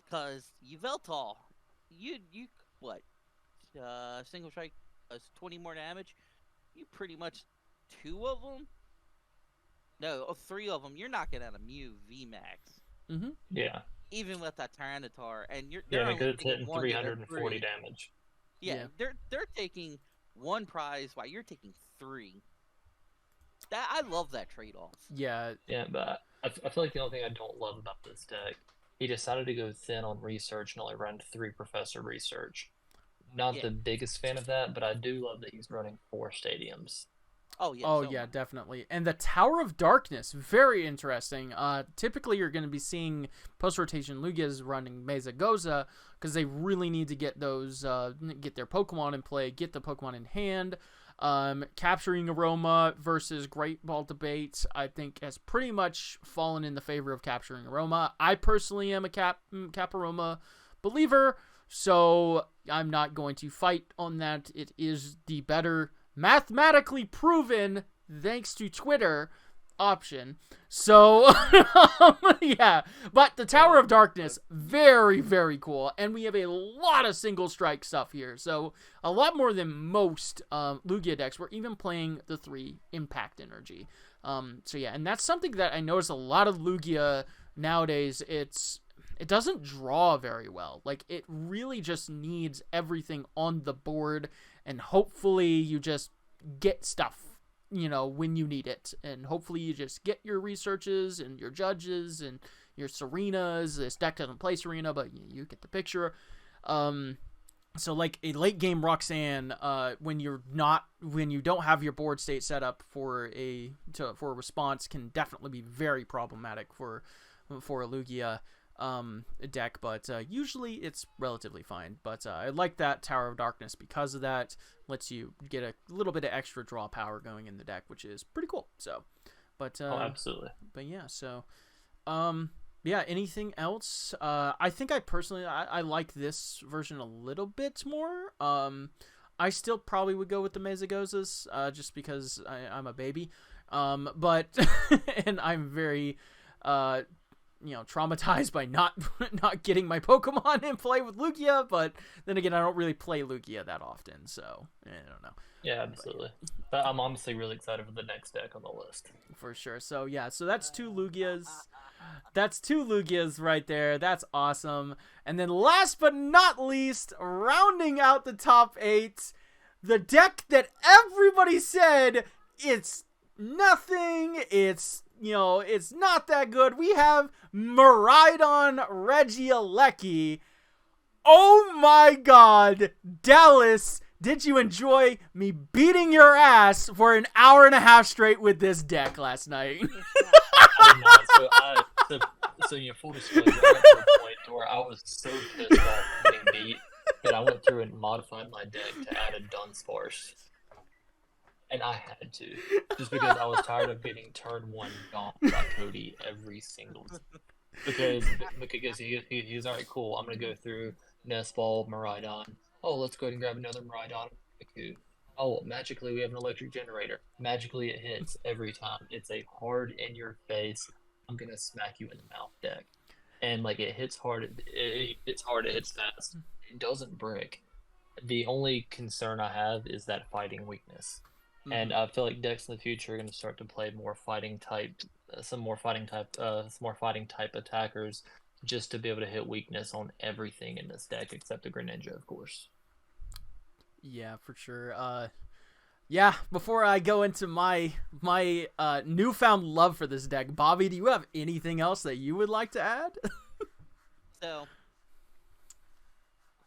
because Yveltal, single strike, 20 more damage, you pretty much 2 of them, no, 3 of them, you're knocking out a Mew VMAX. Mm-hmm. Yeah. Even with that Tyranitar, and because it's hitting 340 damage. Yeah, they're taking 1 prize while you're taking 3. I love that trade-off. Yeah. Yeah, but I feel like the only thing I don't love about this deck, he decided to go thin on research and only run 3 Professor Research. Not the biggest fan of that, but I do love that he's running 4 stadiums. Oh, yeah. Oh, yeah, definitely. And the Tower of Darkness, very interesting. Typically, you're going to be seeing post-rotation Lugias running Mesa Goza, because they really need to get those, get their Pokemon in play, get the Pokemon in hand. Capturing Aroma versus Great Ball debate, I think, has pretty much fallen in the favor of Capturing Aroma. I personally am a Cap Aroma believer, so I'm not going to fight on that. It is the better, mathematically proven, thanks to Twitter, option. So, yeah. But the Tower of Darkness, very, very cool. And we have a lot of single strike stuff here. So, a lot more than most Lugia decks. We're even playing the 3 Impact Energy. So, yeah. And that's something that I noticed a lot of Lugia nowadays it doesn't draw very well. Like, it really just needs everything on the board, and hopefully you just get stuff, when you need it. And hopefully you just get your researches and your judges and your Serenas. This deck doesn't play Serena, but you get the picture. So like a late game Roxanne, when you don't have your board state set up for a response, can definitely be very problematic for a Lugia deck, but usually it's relatively fine. But I like that Tower of Darkness because of that. Lets you get a little bit of extra draw power going in the deck, which is pretty cool. So, but absolutely. But yeah, so yeah, anything else? I think I personally I like this version a little bit more. I still probably would go with the Mesagozas, just because I'm a baby. But and I'm very traumatized by not getting my Pokemon in play with Lugia, but then again, I don't really play Lugia that often, so I don't know. Yeah, absolutely. But I'm honestly really excited for the next deck on the list. For sure. So yeah, so that's 2 Lugias. That's 2 Lugias right there. That's awesome. And then last but not least, rounding out the top 8, the deck that everybody said it's nothing, it's not that good. We have Miraidon Regieleki. Oh my god, Dallas, did you enjoy me beating your ass for an hour and a half straight with this deck last night? I did not. So full disclosure, I got to a point to where I was so pissed off getting beat that I went through and modified my deck to add a Dunsparce. And I had to, just because I was tired of getting turn 1 gomped by Cody every single time. Because he's all right, cool. I'm gonna go through Nest Ball, Miraidon. Oh, let's go ahead and grab another Miraidon. Oh, magically we have an electric generator. Magically it hits every time. It's a hard in your face, I'm gonna smack you in the mouth deck. And like, it hits hard, it hits fast. It doesn't brick. The only concern I have is that fighting weakness. And I feel like decks in the future are going to start to play more fighting type, some more fighting type attackers, just to be able to hit weakness on everything in this deck except the Greninja, of course. Yeah, for sure. Yeah, before I go into my newfound love for this deck, Bobby, do you have anything else that you would like to add? So,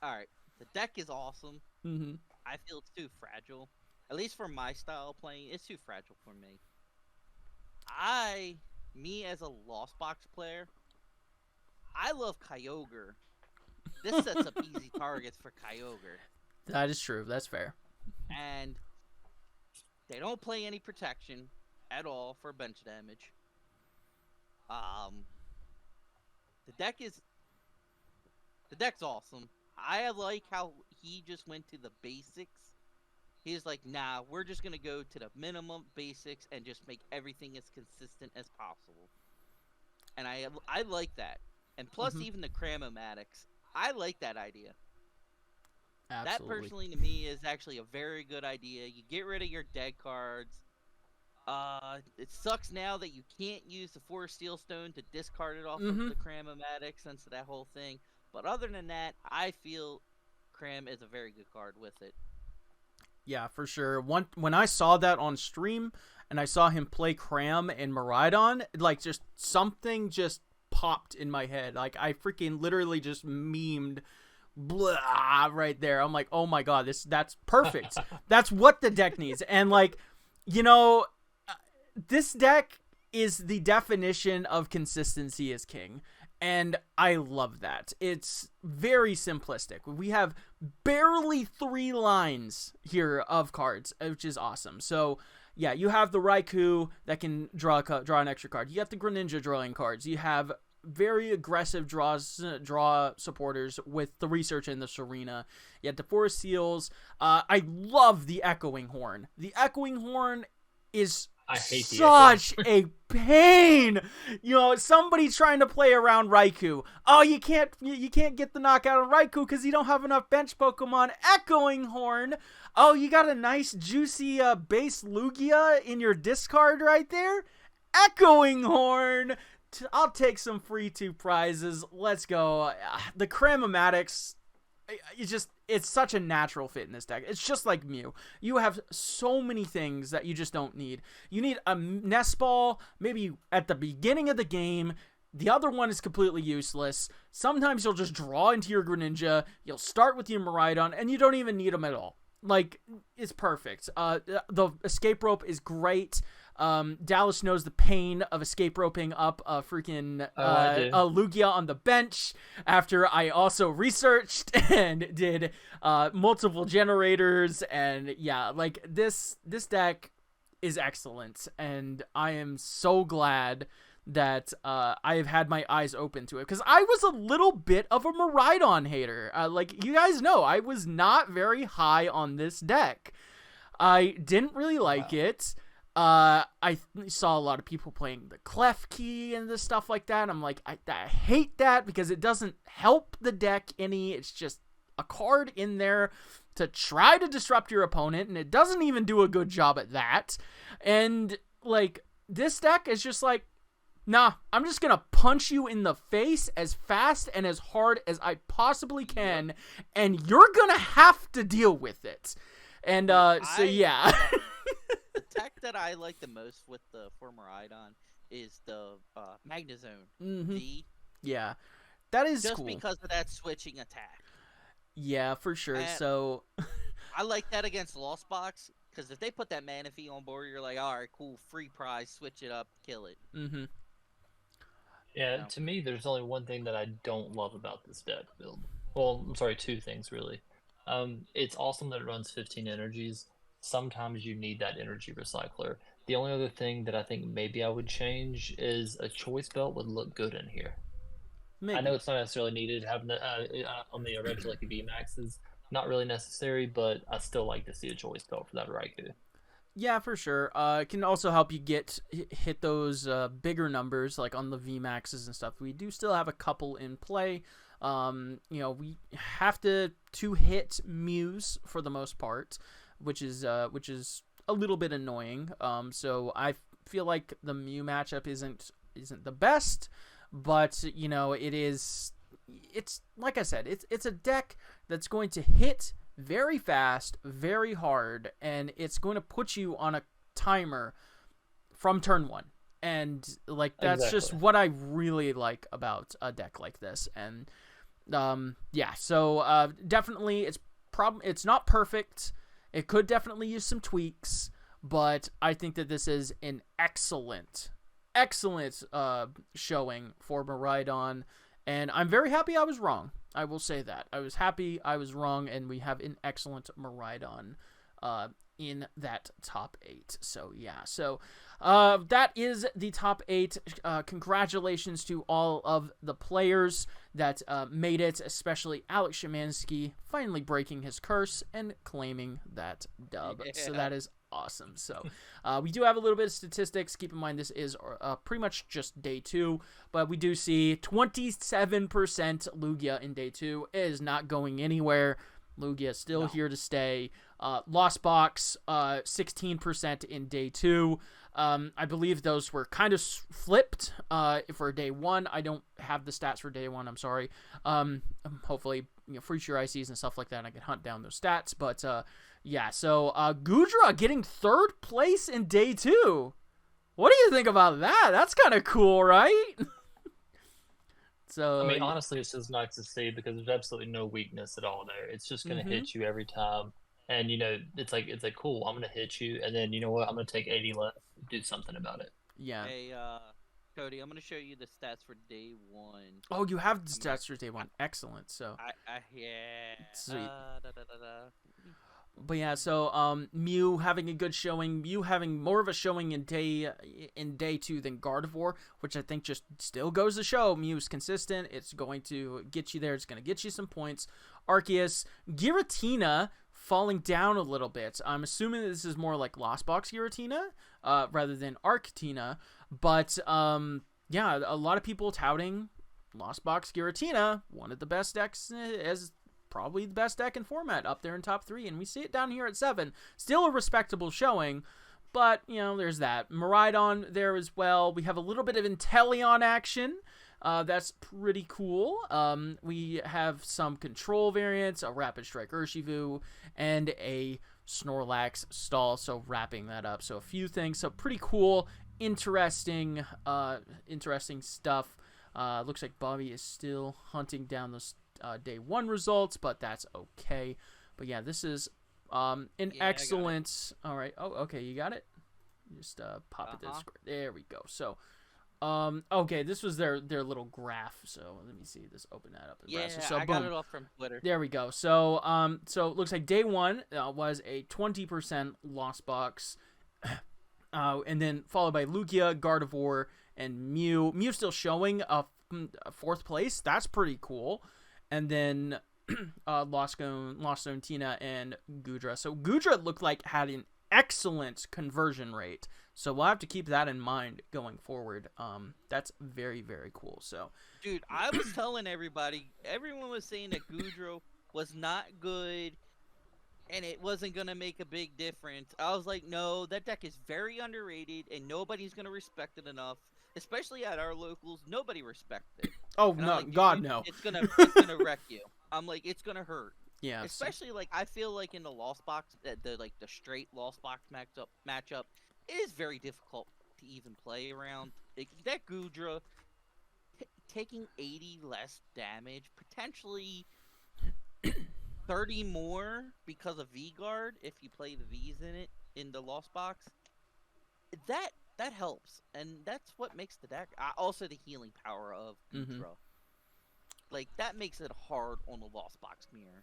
all right, the deck is awesome. Mm-hmm. I feel it's too fragile. At least for my style of playing, it's too fragile for me. Me as a Lost Box player, I love Kyogre. This sets up easy targets for Kyogre. That is true. That's fair. And they don't play any protection at all for bench damage. The deck's awesome. I like how he just went to the basics. He's like, nah, we're just going to go to the minimum basics and just make everything as consistent as possible. And I like that. And plus, even the Cramomatics, I like that idea. Absolutely. That, personally, to me, is actually a very good idea. You get rid of your dead cards. It sucks now that you can't use the Forest Steel Stone to discard it off of the Cramomatics since that whole thing. But other than that, I feel Cram is a very good card with it. Yeah, for sure. When I saw that on stream and I saw him play Cram and Miraidon, like, just something just popped in my head. Like, I freaking literally just memed blah right there. I'm like, oh my god, that's perfect. That's what the deck needs. And like, this deck is the definition of consistency is king. And I love that. It's very simplistic. We have barely 3 lines here of cards, which is awesome. So, yeah, you have the Raikou that can draw an extra card. You got the Greninja drawing cards. You have very aggressive draw supporters with the Research and the Serena. You have the Forest Seals. I love the Echoing Horn. The Echoing Horn is such a pain. Somebody trying to play around Raikou. Oh, you can't get the knockout on Raikou because you don't have enough bench Pokemon. Echoing Horn. Oh, you got a nice juicy base Lugia in your discard right there. Echoing Horn. I'll take some free 2 prizes. Let's go. The Cramomatics, it's such a natural fit in this deck. It's just like Mew. You have so many things that you just don't need. You need a Nest Ball, maybe at the beginning of the game. The other one is completely useless. Sometimes you'll just draw into your Greninja, you'll start with your Miraidon, and you don't even need them at all. Like, it's perfect. The Escape Rope is great. Dallas knows the pain of escape roping up a freaking a Lugia on the bench after I also researched and did multiple generators, and yeah, like this deck is excellent, and I am so glad that I have had my eyes open to it, because I was a little bit of a Miraidon hater. Like, you guys know, I was not very high on this deck. I didn't really like it. I saw a lot of people playing the Clef Key and this stuff like that. I'm like, I hate that because it doesn't help the deck any. It's just a card in there to try to disrupt your opponent, and it doesn't even do a good job at that. And, like, this deck is just like, nah, I'm just gonna punch you in the face as fast and as hard as I possibly can, and you're gonna have to deal with it. And, so yeah. The tech that I like the most with the former Idon is the Magnezone V. Yeah, that is just cool. because of that switching attack. Yeah, for sure. And so I like that against Lost Box, because if they put that Manaphy on board, you're like, all right, cool, free prize, switch it up, kill it. Yeah, to me, there's only one thing that I don't love about this deck build. Well, I'm sorry, 2 things really. It's awesome that it runs 15 energies. Sometimes you need that energy recycler. The only other thing that I think maybe I would change is a choice belt would look good in here. Maybe. I know it's not necessarily needed. Having the on the Red Lucky VMAX is not really necessary, but I still like to see a choice belt for that Raikou. Yeah, for sure. It can also help you hit those bigger numbers, like on the VMAXs and stuff. We do still have a couple in play. We have to hit Mews for the most part, which is a little bit annoying. So I feel like the Mew matchup isn't the best, but it's like I said, it's a deck that's going to hit very fast, very hard, and it's going to put you on a timer from turn 1. And like that's just what I really like about a deck like this. And definitely it's not perfect. It could definitely use some tweaks, but I think that this is an excellent showing for Miraidon, and I'm very happy I was wrong. I will say that. I was happy I was wrong, and we have an excellent Miraidon in that top 8. So, yeah. So, that is the top 8. Congratulations to all of the players that made it, especially Alex Szymanski, finally breaking his curse and claiming that dub. Yeah. So, that is awesome. So, we do have a little bit of statistics. Keep in mind, this is pretty much just day 2, but we do see 27% Lugia in day 2. It is not going anywhere. Lugia is still here to stay. Lost Box, 16% in day 2. I believe those were kind of flipped for day 1. I don't have the stats for day 1. I'm sorry. Hopefully, future ICs and stuff like that, I can hunt down those stats. But yeah, so Goodra getting 3rd place in day 2. What do you think about that? That's kind of cool, right? So I mean, honestly, it's just nice to see because there's absolutely no weakness at all there. It's just gonna hit you every time, and it's like cool. I'm gonna hit you, and then you know what? I'm gonna take 80 left, do something about it. Yeah. Hey, Cody, I'm gonna show you the stats for day 1. Oh, you have the stats for day 1. Excellent. So. Yeah. Sweet. But yeah, so Mew having a good showing, Mew having more of a showing in day 2 than Gardevoir, which I think just still goes to show Mew's consistent. It's going to get you there. It's going to get you some points. Arceus, Giratina falling down a little bit. I'm assuming this is more like Lost Box Giratina rather than Arctina. But yeah, a lot of people touting Lost Box Giratina, one of the best decks as probably the best deck in format, up there in top 3, and we see it down here at 7. Still a respectable showing, But, there's that. Miraidon there as well. We have a little bit of Inteleon action. That's pretty cool. We have some control variants, a Rapid Strike Urshifu, and a Snorlax Stall, so wrapping that up. So a few things. So pretty cool, interesting stuff. Looks like Bobby is still hunting down those day 1 results, but that's okay. But yeah, this is an excellent... All right. Oh, okay, you got it? Just pop it this. There we go. So, okay, this was their little graph. So let me see this. Open that up. So, I got it off from Twitter. There we go. So, so it looks like day 1 was a 20% loss box, and then followed by Lugia, Gardevoir, and Mew. Mew still showing a 4th place. That's pretty cool. And then Lost Zone Tina and Gudra. So Gudra looked like had an excellent conversion rate. So we'll have to keep that in mind going forward. That's very, very cool. So, dude, I was telling everyone was saying that Gudra was not good and it wasn't going to make a big difference. I was like, no, that deck is very underrated and nobody's going to respect it enough. Especially at our locals, nobody respects it. Oh, and no, like, God, no. It's gonna wreck you. I'm like, it's gonna hurt. Yeah. Especially like I feel like in the Lost Box, the straight Lost Box matchup, it is very difficult to even play around. That Gudra taking 80 less damage, potentially 30 more because of V-Guard if you play the V's in it in the Lost Box. That helps, and that's what makes the deck. Also, the healing power of Gudra. Like, that makes it hard on the Lost Box mirror.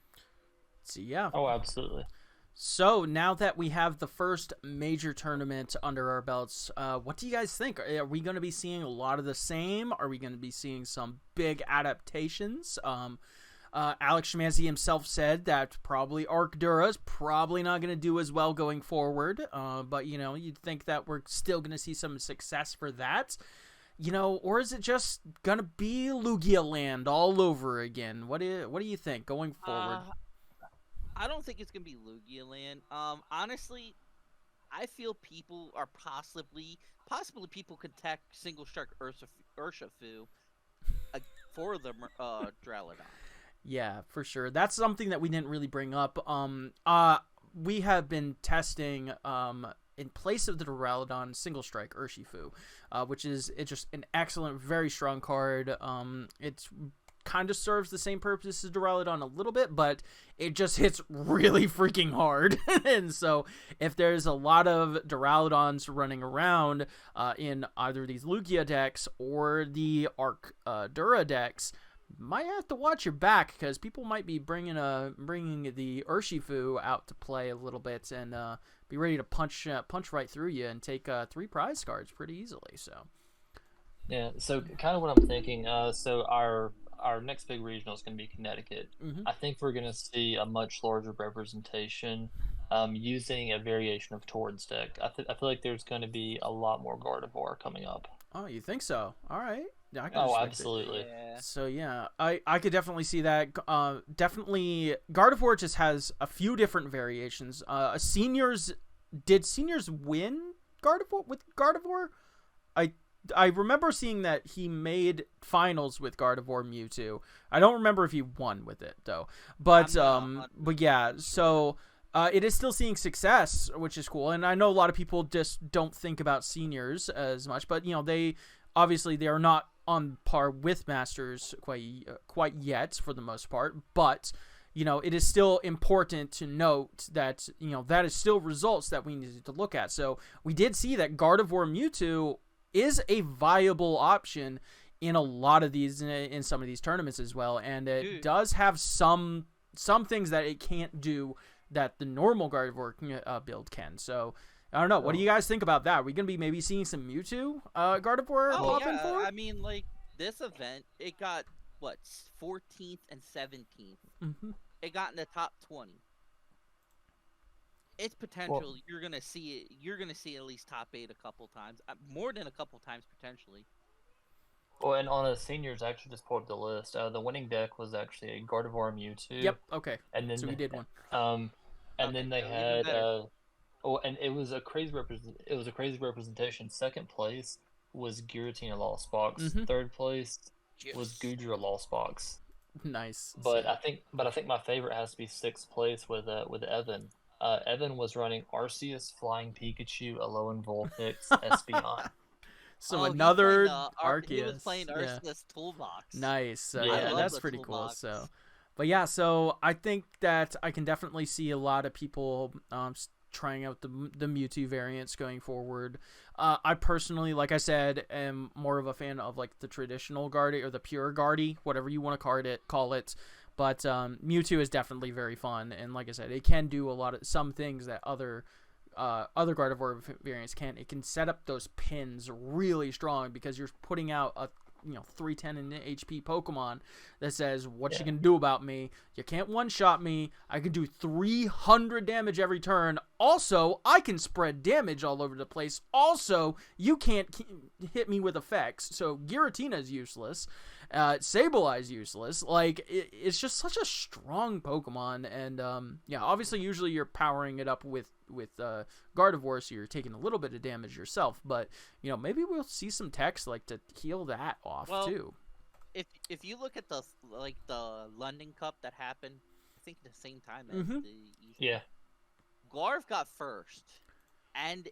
So, yeah. Oh, absolutely. So, now that we have the first major tournament under our belts, what do you guys think? Are we going to be seeing a lot of the same? Are we going to be seeing some big adaptations? Alex Shemansky himself said that probably Arcdura is probably not going to do as well going forward. But, you'd think that we're still going to see some success for that. Or is it just going to be Lugia land all over again? What do you think going forward? I don't think it's going to be Lugia land. Honestly, I feel people are possibly people could tech single strike Urshifu for the Duraludon. Yeah, for sure. That's something that we didn't really bring up. We have been testing in place of the Duraludon single strike Urshifu, which is just an excellent, very strong card. It's kind of serves the same purpose as Duraludon a little bit, but it just hits really freaking hard. And so if there's a lot of Duraludons running around in either these Lugia decks or the Arcdura decks, might have to watch your back, because people might be bringing the Urshifu out to play a little bit and be ready to punch right through you and take 3 prize cards pretty easily. So yeah, so kind of what I'm thinking. So our next big regional is going to be Connecticut. I think we're going to see a much larger representation using a variation of Torrent's deck. I feel like there's going to be a lot more Gardevoir coming up. Oh, you think so? All right. Yeah, I can absolutely. Yeah. So yeah, I could definitely see that. Definitely, Gardevoir just has a few different variations. Did seniors win Gardevoir? I remember seeing that he made finals with Gardevoir Mewtwo. I don't remember if he won with it though. But yeah, so it is still seeing success, which is cool. And I know a lot of people just don't think about seniors as much, but they are not on par with Masters quite yet for the most part, but it is still important to note that that is still results that we need to look at. So we did see that Gardevoir Mewtwo is a viable option in a lot of these in some of these tournaments as well, and it does have some things that it can't do that the normal Gardevoir build can. So I don't know. What do you guys think about that? Are we going to be maybe seeing some Mewtwo Gardevoir popping forward? I mean, like, this event, it got, 14th and 17th. Mm-hmm. It got in the top 20. It's potential. You're going to see it. You're going to see at least top 8 a couple times. More than a couple times, potentially. Well, and on the seniors, I actually just pulled up the list. The winning deck was actually a Gardevoir Mewtwo. Yep, okay. And then so we did one. And then they had Oh, and it was a crazy representation. Second place was Giratina Lost Box. Mm-hmm. Third place was Yes. Gudra Lost Box. Nice. But So, I think my favorite has to be sixth place with Evan. Evan was running Arceus, Flying Pikachu, Alolan Vulpix, Espeon. so Oh, another he was playing Arceus. Yeah. Arceus Toolbox. Nice. Yeah. I Yeah, love that's the pretty cool. toolbox. So, but yeah, so I think that I can definitely see a lot of people trying out the Mewtwo variants going forward. I personally, like I said, am more of a fan of like the traditional Guardy or the pure Guardy, whatever you want to call it. But Mewtwo is definitely very fun, and like I said, it can do some things that other Gardevoir variants can't. It can set up those pins really strong because you're putting out a 310 in HP Pokemon that says what you can do about me. You can't one-shot me. I can do 300 damage every turn. Also, I can spread damage all over the place. Also, you can't hit me with effects. So Giratina is useless. Sableye's useless. Like, it's just such a strong Pokemon. And obviously usually you're powering it up with Gardevoir, so you're taking a little bit of damage yourself, but maybe we'll see some techs like to heal that off too. If you look at the London Cup that happened, I think at the same time as Mm-hmm. the Yeah. Glarv got first, and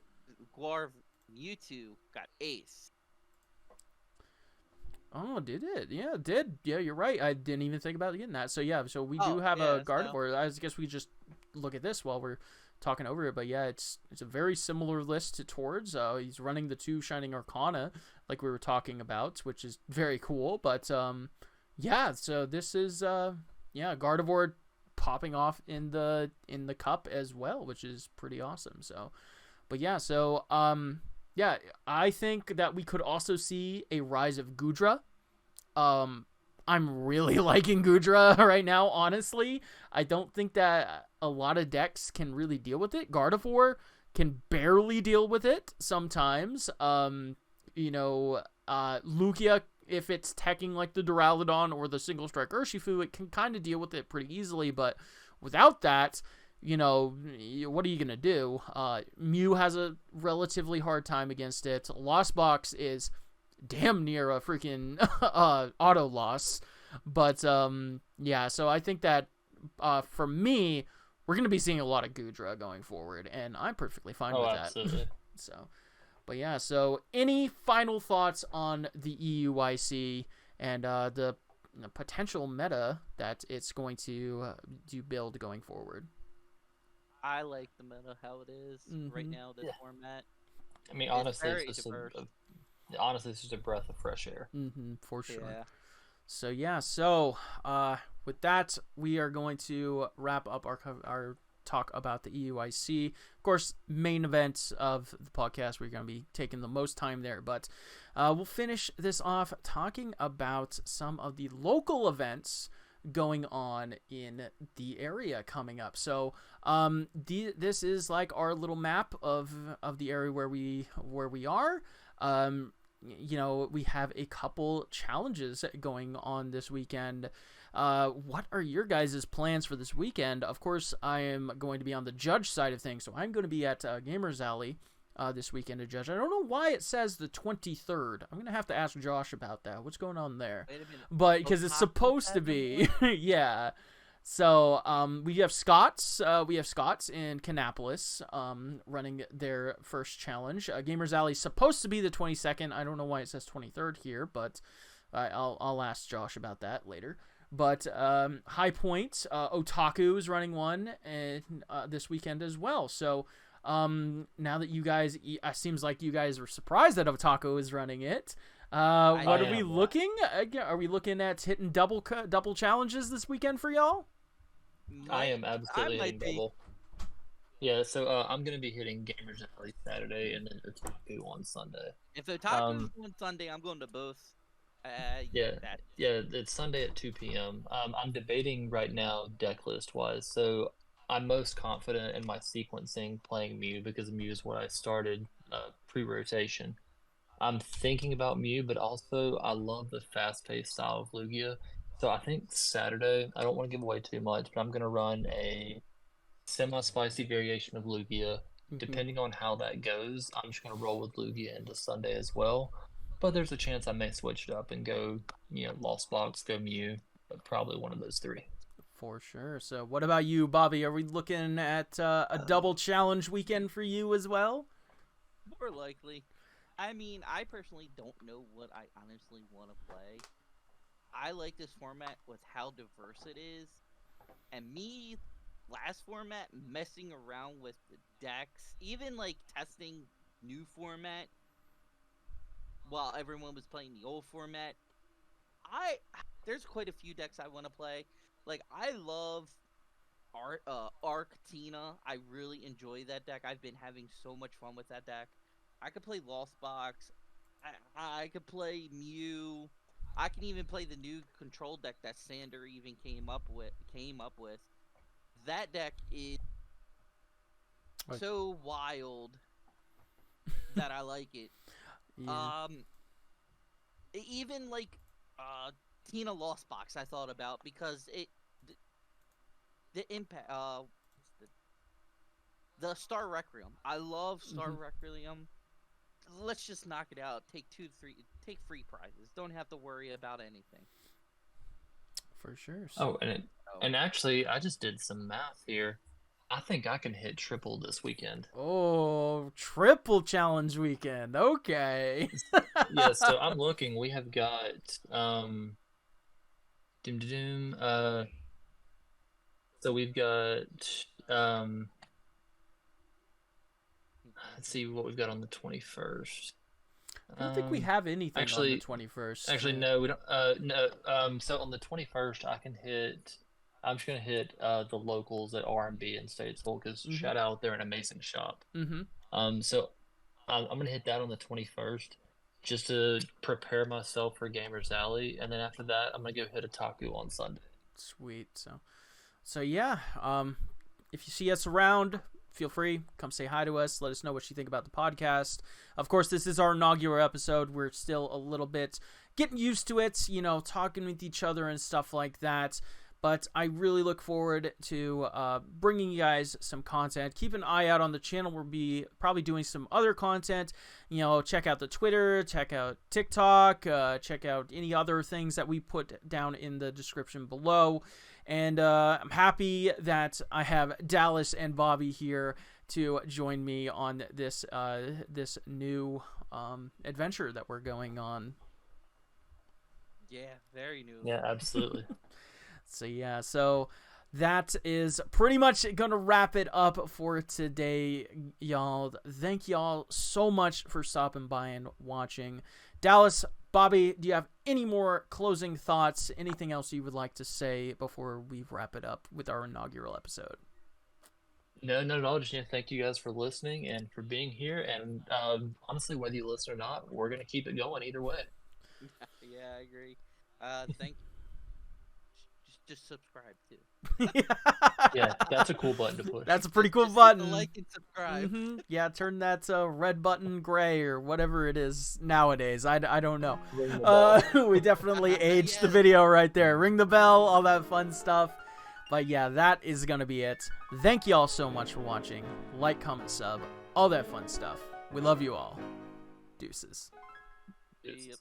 Mewtwo got ace. Oh, did it? Yeah, it did. Yeah, you're right. I didn't even think about getting that. So yeah, so we do have a Gardevoir. I guess we just look at this while we're talking over it, but yeah, it's a very similar list to Towards. He's running the 2 Shining Arcana like we were talking about, which is very cool. But yeah, so this is Gardevoir popping off in the cup as well, which is pretty awesome. So, but yeah, so yeah, I think that we could also see a rise of Gudra. I'm really liking Gudra right now, honestly. I don't think that a lot of decks can really deal with it. Gardevoir can barely deal with it sometimes. Lugia, if it's teching like the Duraludon or the Single Strike Urshifu, it can kind of deal with it pretty easily, but without that, what are you going to do? Mew has a relatively hard time against it. Lost Box is damn near a freaking auto loss. But yeah, so I think that for me, we're going to be seeing a lot of Gudra going forward, and I'm perfectly fine with that. Absolutely. So, but yeah, so any final thoughts on the EUIC and the potential meta that it's going to build going forward? I like the meta how it is right now. This format. I mean, It's honestly, very it's diverse. it's just a breath of fresh air. For sure. Yeah. So yeah, with that, we are going to wrap up our talk about the EUIC. Of course, main event of the podcast, we're going to be taking the most time there, but we'll finish this off talking about some of the local events going on in the area coming up. So this is like our little map of the area where we are. We have a couple challenges going on this weekend. What are your guys' plans for this weekend? Of course, I am going to be on the judge side of things, so I'm going to be at Gamers Alley this weekend to judge. I don't know why it says the 23rd. I'm going to have to ask Josh about that. What's going on there? Wait a minute. But because it's supposed to be, yeah. So we have Scott's in Kannapolis running their first challenge. Gamers Alley is supposed to be the 22nd. I don't know why it says 23rd here, but I'll ask Josh about that later. But High Point, Otaku is running one this weekend as well. So now that you guys, it seems like you guys were surprised that Otaku is running it. What are we looking? Are we looking at hitting double challenges this weekend for y'all? I am absolutely hitting double. Yeah, so I'm gonna be hitting Gamers Alley Saturday and then Otaku on Sunday. If Otaku's on Sunday, I'm going to both. Yeah, it's Sunday at 2 p.m. I'm debating right now deck list wise. So I'm most confident in my sequencing playing Mew because Mew is what I started pre-rotation. I'm thinking about Mew, but also I love the fast-paced style of Lugia. So I think Saturday, I don't want to give away too much, but I'm going to run a semi-spicy variation of Lugia depending on how that goes, I'm just going to roll with Lugia into Sunday as well. But there's a chance I may switch it up and go, Lost Box, go Mew, but probably one of those three. For sure. So what about you, Bobby? Are we looking at a double challenge weekend for you as well? More likely. I mean, I personally don't know what I honestly want to play. I like this format with how diverse it is. And me, last format, messing around with the decks, even like testing new format while everyone was playing the old format. There's quite a few decks I want to play. Like, I love Arc Tina. I really enjoy that deck. I've been having so much fun with that deck. I could play Lost Box. I could play Mew. I can even play the new control deck that Sander even came up with. That deck is so wild that I like it. Yeah. Even like Tina Lost Box I thought about because the impact the Star Requiem. I love Star Requiem. Let's just knock it out. Take free prizes. Don't have to worry about anything. For sure. So... Oh, and actually, I just did some math here. I think I can hit triple this weekend. Oh, triple challenge weekend. Okay. Yeah, so I'm looking. We have got so we've got let's see what we've got on the 21st. I don't think we have anything actually, on the 21st. Actually, no, we don't. No. So on the 21st, I'm just gonna hit the locals at R&B in Statesville because shout out, they're an amazing shop. So I'm gonna hit that on the 21st just to prepare myself for Gamers Alley, and then after that, I'm gonna go hit Otaku on Sunday. Sweet. So yeah. If you see us around, feel free, come say hi to us. Let us know what you think about the podcast. Of course, this is our inaugural episode. We're still a little bit getting used to it, talking with each other and stuff like that. But I really look forward to bringing you guys some content. Keep an eye out on the channel. We'll be probably doing some other content. Check out the Twitter, check out TikTok, check out any other things that we put down in the description below. And I'm happy that I have Dallas and Bobby here to join me on this this new adventure that we're going on. Yeah, very new. Yeah, absolutely. So that is pretty much going to wrap it up for today, y'all. Thank y'all so much for stopping by and watching. Dallas, Bobby, do you have any more closing thoughts? Anything else you would like to say before we wrap it up with our inaugural episode? No, not at all. Just thank you guys for listening and for being here. And honestly, whether you listen or not, we're going to keep it going either way. Yeah, I agree. Thank you. Just subscribe too. Yeah, that's a cool button to push. That's a pretty cool just button. Like and subscribe. Yeah, turn that red button gray or whatever it is nowadays. I don't know. We definitely aged the video right there. Ring the bell, all that fun stuff. But yeah, that is going to be it. Thank you all so much for watching. Like, comment, sub, all that fun stuff. We love you all. Deuces. Deuces. Yep.